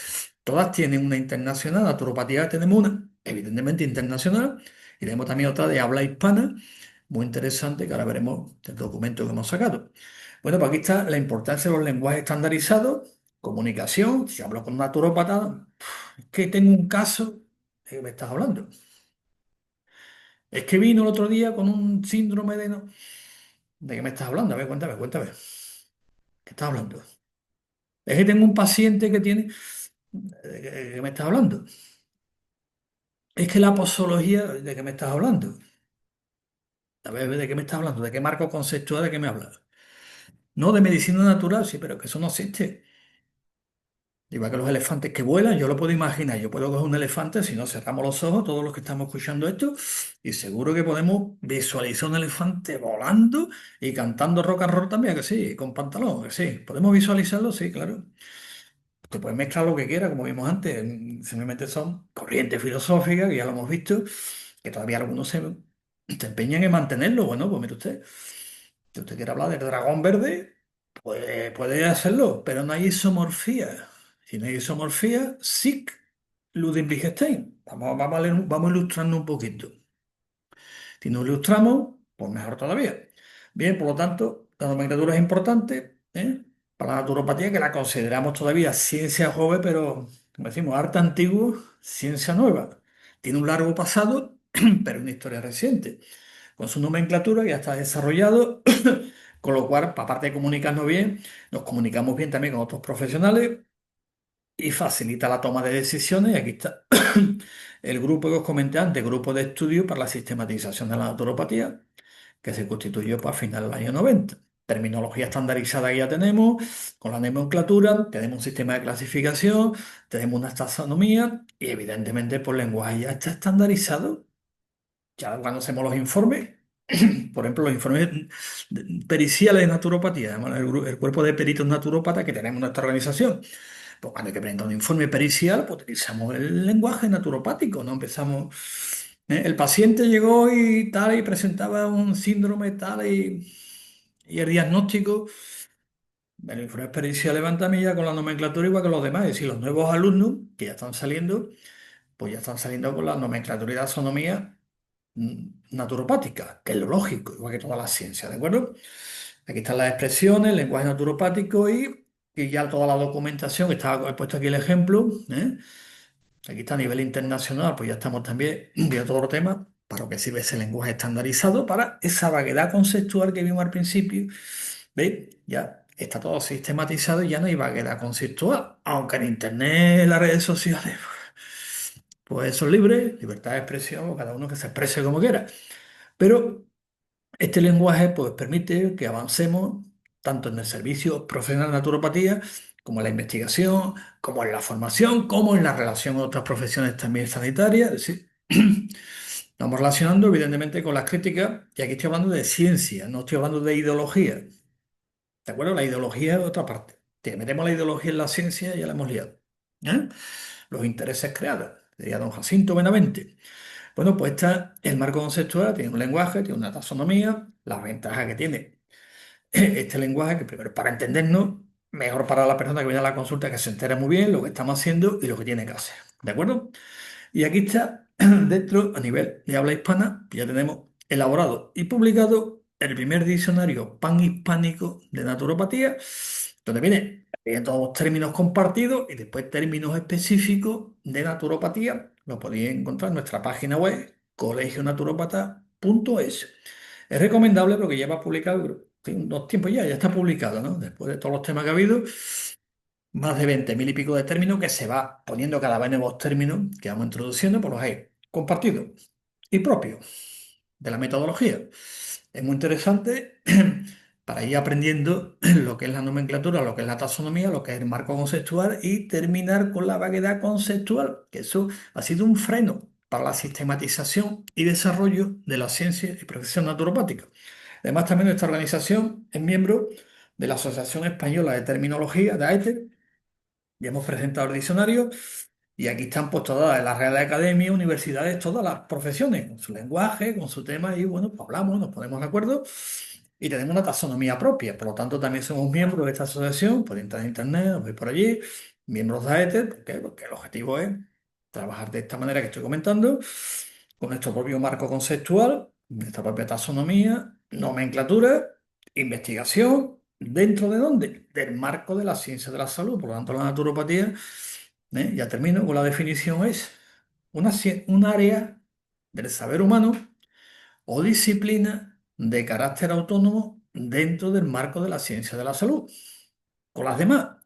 Todas tienen una internacional, naturopatía tenemos una, evidentemente internacional, y tenemos también otra de habla hispana, muy interesante, que ahora veremos el documento que hemos sacado. Bueno, pues aquí está la importancia de los lenguajes estandarizados, comunicación, si hablo con un naturópata, es que tengo un caso, ¿de qué me estás hablando? Es que vino el otro día con un síndrome de... ¿De qué me estás hablando? A ver, cuéntame, cuéntame. ¿Qué estás hablando? Es que tengo un paciente que tiene... ¿De qué me estás hablando? Es que la posología, ¿de qué me estás hablando? A ver, ¿de qué me estás hablando? ¿De qué marco conceptual de qué me hablas? No, de medicina natural, sí, pero que eso no existe. Igual que los elefantes que vuelan, yo lo puedo imaginar. Yo puedo coger un elefante, si no cerramos los ojos, todos los que estamos escuchando esto, y seguro que podemos visualizar un elefante volando y cantando rock and roll también, que sí, con pantalón, que sí. ¿Podemos visualizarlo? Sí, claro. Te puedes mezclar lo que quieras, como vimos antes. Simplemente son corrientes filosóficas, que ya lo hemos visto, que todavía algunos se empeñan en mantenerlo. Bueno, pues mire usted, si usted quiere hablar del dragón verde, pues puede hacerlo, pero no hay isomorfía. Si no hay isomorfía, Sick, Ludwig Wittgenstein. Vamos a ilustrarnos un poquito. Si nos ilustramos, pues mejor todavía. Bien, por lo tanto, la nomenclatura es importante, ¿eh? Para la naturopatía, que la consideramos todavía ciencia joven, pero, como decimos, arte antiguo, ciencia nueva. Tiene un largo pasado, pero una historia reciente. Con su nomenclatura ya está desarrollado, con lo cual, aparte de comunicarnos bien, nos comunicamos bien también con otros profesionales y facilita la toma de decisiones. Y aquí está el grupo que os comenté antes, grupo de estudio para la sistematización de la naturopatía, que se constituyó pues, a finales del año 90. Terminología estandarizada que ya tenemos, con la nomenclatura, tenemos un sistema de clasificación, tenemos una taxonomía y evidentemente por lenguaje ya está estandarizado. Ya cuando hacemos los informes, por ejemplo, los informes periciales de naturopatía, además, el cuerpo de peritos naturópatas que tenemos en nuestra organización, pues cuando hay que presentar un informe pericial, pues utilizamos el lenguaje naturopático, ¿no? Empezamos, el paciente llegó y tal, y presentaba un síndrome tal, y el diagnóstico, el informe pericial levanta ya con la nomenclatura igual que los demás, es decir, los nuevos alumnos que ya están saliendo, pues ya están saliendo con la nomenclatura y taxonomía naturopática, que es lo lógico, igual que toda la ciencia, ¿de acuerdo? Aquí están las expresiones, el lenguaje naturopático y ya toda la documentación, que está, he puesto aquí el ejemplo, ¿eh? Aquí está a nivel internacional, pues ya estamos también viendo todo el tema, para lo que sirve ese lenguaje estandarizado, para esa vaguedad conceptual que vimos al principio, ¿veis? Ya está todo sistematizado y ya no hay vaguedad conceptual, aunque en Internet, en las redes sociales, pues eso es libre, libertad de expresión, cada uno que se exprese como quiera. Pero este lenguaje pues, permite que avancemos tanto en el servicio profesional de naturopatía, como en la investigación, como en la formación, como en la relación con otras profesiones también sanitarias. Es decir, estamos relacionando evidentemente con las críticas, y aquí estoy hablando de ciencia, no estoy hablando de ideología. ¿De acuerdo? La ideología es otra parte. Si metemos la ideología en la ciencia, ya la hemos liado. ¿Eh? Los intereses creados, diría don Jacinto Benavente. Bueno, pues está el marco conceptual, tiene un lenguaje, tiene una taxonomía, las ventajas que tiene. este lenguaje, que primero para entendernos, mejor para la persona que viene a la consulta que se entere muy bien lo que estamos haciendo y lo que tiene que hacer. ¿De acuerdo? Y aquí está, dentro, a nivel de habla hispana, ya tenemos elaborado y publicado el primer diccionario panhispánico de naturopatía, donde viene todos los términos compartidos y después términos específicos de naturopatía. Lo podéis encontrar en nuestra página web, colegionaturopata.es. Es recomendable porque ya va publicado, sí, unos tiempos ya está publicado, ¿no? Después de todos los temas que ha habido, más de 20.000 y pico de términos que se va poniendo cada vez nuevos términos que vamos introduciendo, por los hay compartidos y propios de la metodología. Es muy interesante para ir aprendiendo lo que es la nomenclatura, lo que es la taxonomía, lo que es el marco conceptual y terminar con la vaguedad conceptual, que eso ha sido un freno para la sistematización y desarrollo de la ciencia y profesión naturopática. Además, también nuestra organización es miembro de la Asociación Española de Terminología, de AETE, ya hemos presentado el diccionario y aquí están pues todas las reales academias, universidades, todas las profesiones, con su lenguaje, con su tema y bueno, pues hablamos, nos ponemos de acuerdo y tenemos una taxonomía propia. Por lo tanto, también somos miembros de esta asociación, por entrar en internet, os veis por allí, miembros de AETER, ¿por qué? Porque el objetivo es trabajar de esta manera que estoy comentando, con nuestro propio marco conceptual, nuestra propia taxonomía, nomenclatura, investigación. ¿Dentro de dónde? Del marco de la ciencia de la salud. Por lo tanto, la naturopatía, ya termino con la definición, es un área del saber humano o disciplina de carácter autónomo dentro del marco de la ciencia de la salud. Con las demás,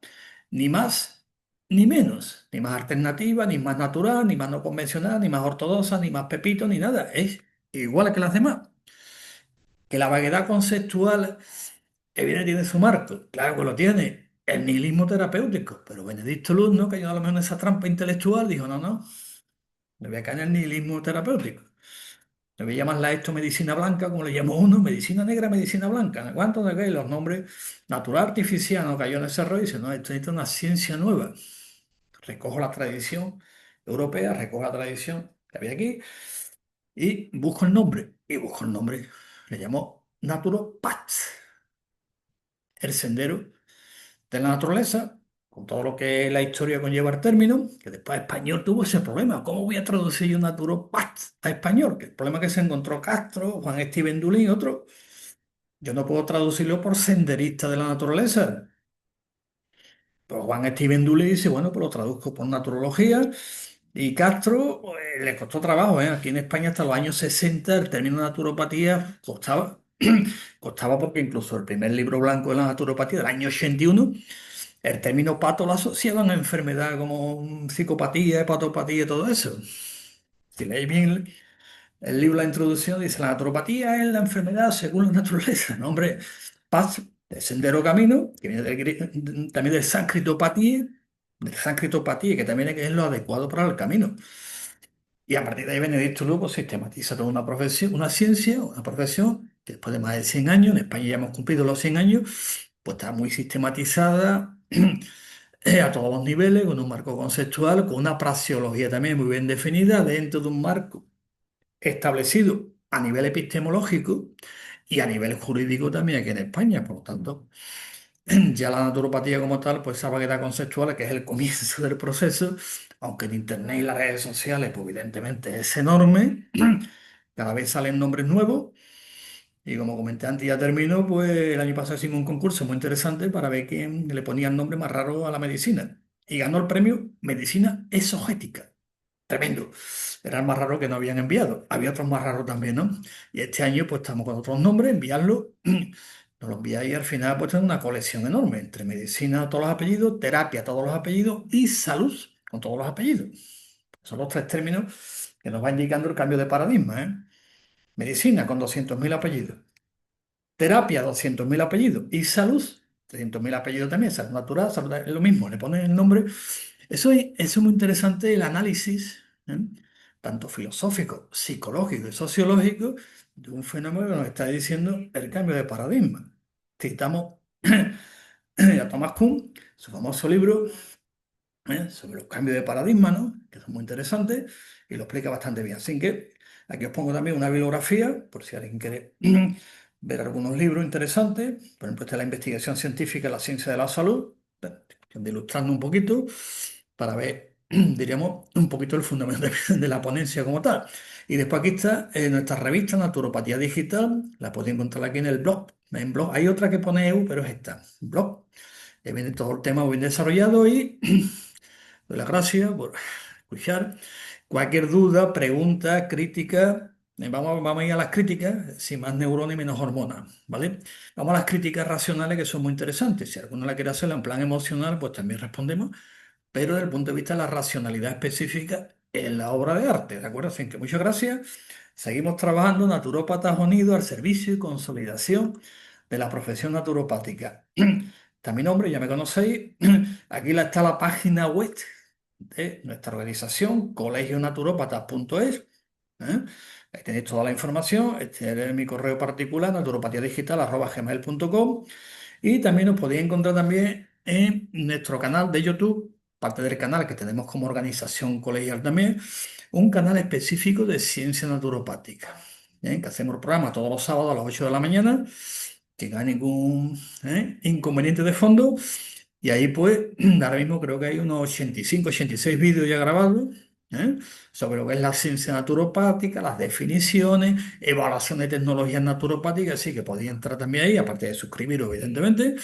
ni más ni menos, ni más alternativa, ni más natural, ni más no convencional, ni más ortodoxa, ni más pepito, ni nada. Es igual que las demás. Que la vaguedad conceptual tiene su marco, claro que lo tiene. El nihilismo terapéutico, pero Benedicto Luz no cayó a lo mejor en esa trampa intelectual, dijo, no, no, le voy a caer en el nihilismo terapéutico. Le voy a llamarla esto medicina blanca, como le llamó uno, medicina negra, medicina blanca. ¿Cuánto de qué? Los nombres natural, artificial, no cayó en ese rollo y dice, no, esto es una ciencia nueva. Recojo la tradición europea, recojo la tradición que había aquí y busco el nombre. Y busco el nombre. Le llamó Naturopath, el sendero de la naturaleza, con todo lo que la historia conlleva el término, que después español tuvo ese problema. ¿Cómo voy a traducir yo naturopath a español? Que el problema que se encontró Castro, Juan Steven Dulín, otro, yo no puedo traducirlo por senderista de la naturaleza. Pues Juan Steven Dulín dice, bueno, pues lo traduzco por naturología. Y Castro, pues, le costó trabajo, ¿eh? Aquí en España hasta los años 60 el término naturopatía costaba. Costaba porque incluso el primer libro blanco de la naturopatía del año 81, el término pato lo asociaban a enfermedad como psicopatía, hepatopatía y todo eso. Si leéis bien el libro, la introducción, dice la naturopatía es la enfermedad según la naturaleza. No, hombre, paz, de sendero camino, que viene también del sánscrito patía, que también es lo adecuado para el camino. Y a partir de ahí Benedicto luego sistematiza toda una profesión, una ciencia, una profesión, que después de más de 100 años, en España ya hemos cumplido los 100 años, pues está muy sistematizada a todos los niveles, con un marco conceptual, con una praxeología también muy bien definida dentro de un marco establecido a nivel epistemológico y a nivel jurídico también aquí en España. Por lo tanto, ya la naturopatía como tal, pues esa vaguedad conceptual, que es el comienzo del proceso, aunque en Internet y las redes sociales, pues evidentemente es enorme, cada vez salen nombres nuevos. Y como comenté antes, ya terminó, pues el año pasado hicimos un concurso muy interesante para ver quién le ponía el nombre más raro a la medicina. Y ganó el premio Medicina Exogética. Tremendo. Era el más raro que nos habían enviado. Había otros más raros también, ¿no? Y este año pues estamos con otros nombres, enviarlo. Nos lo enviáis y al final pues tenemos una colección enorme entre medicina, todos los apellidos, terapia, todos los apellidos y salud, con todos los apellidos. Son los tres términos que nos va indicando el cambio de paradigma, ¿eh? Medicina con 200.000 apellidos. Terapia, 200.000 apellidos. Y salud, 300.000 apellidos también. Salud natural, salud, es lo mismo, le ponen el nombre. Eso es muy interesante, el análisis, ¿eh? Tanto filosófico, psicológico y sociológico, de un fenómeno que nos está diciendo el cambio de paradigma. Citamos a Thomas Kuhn, su famoso libro, sobre los cambios de paradigma, ¿no? Que son muy interesantes y lo explica bastante bien. Así que aquí os pongo también una bibliografía, por si alguien quiere ver algunos libros interesantes, por ejemplo, está la investigación científica en la ciencia de la salud, de ilustrando un poquito para ver, diríamos, un poquito el fundamento de la ponencia como tal. Y después aquí está nuestra revista Naturopatía Digital, la podéis encontrar aquí en el blog. En blog hay otra que pone EU, pero es esta, blog. Viene todo el tema bien desarrollado y doy las gracias por escuchar. Cualquier duda, pregunta, crítica, vamos a ir a las críticas, sin más neuronas y menos hormonas, ¿vale? Vamos a las críticas racionales que son muy interesantes. Si alguno la quiere hacer en plan emocional, pues también respondemos, pero desde el punto de vista de la racionalidad específica en la obra de arte, ¿de acuerdo? Así que muchas gracias. Seguimos trabajando, Naturópatas Unidos, al servicio y consolidación de la profesión naturopática. Está mi nombre, ya me conocéis. Aquí está la página web de nuestra organización, colegionaturópatas.es. ¿Eh? Ahí tenéis toda la información. Este es mi correo particular, naturopatiadigital@gmail.com. Y también os podéis encontrar también en nuestro canal de YouTube, parte del canal que tenemos como organización colegial también, un canal específico de ciencia naturopática. ¿Eh? Que hacemos el programa todos los sábados a las 8 de la mañana, que no hay ningún inconveniente de fondo. Y ahí pues, ahora mismo creo que hay unos 85, 86 vídeos ya grabados, ¿eh? Sobre lo que es la ciencia naturopática, las definiciones, evaluación de tecnologías naturopáticas, así que podéis entrar también ahí, aparte de suscribiros, evidentemente,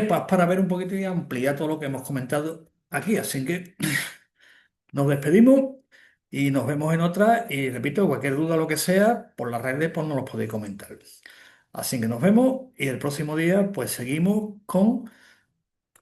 para ver un poquito y ampliar todo lo que hemos comentado aquí. Así que nos despedimos y nos vemos en otra. Y repito, cualquier duda o lo que sea, por las redes, pues nos lo podéis comentar. Así que nos vemos y el próximo día, pues seguimos con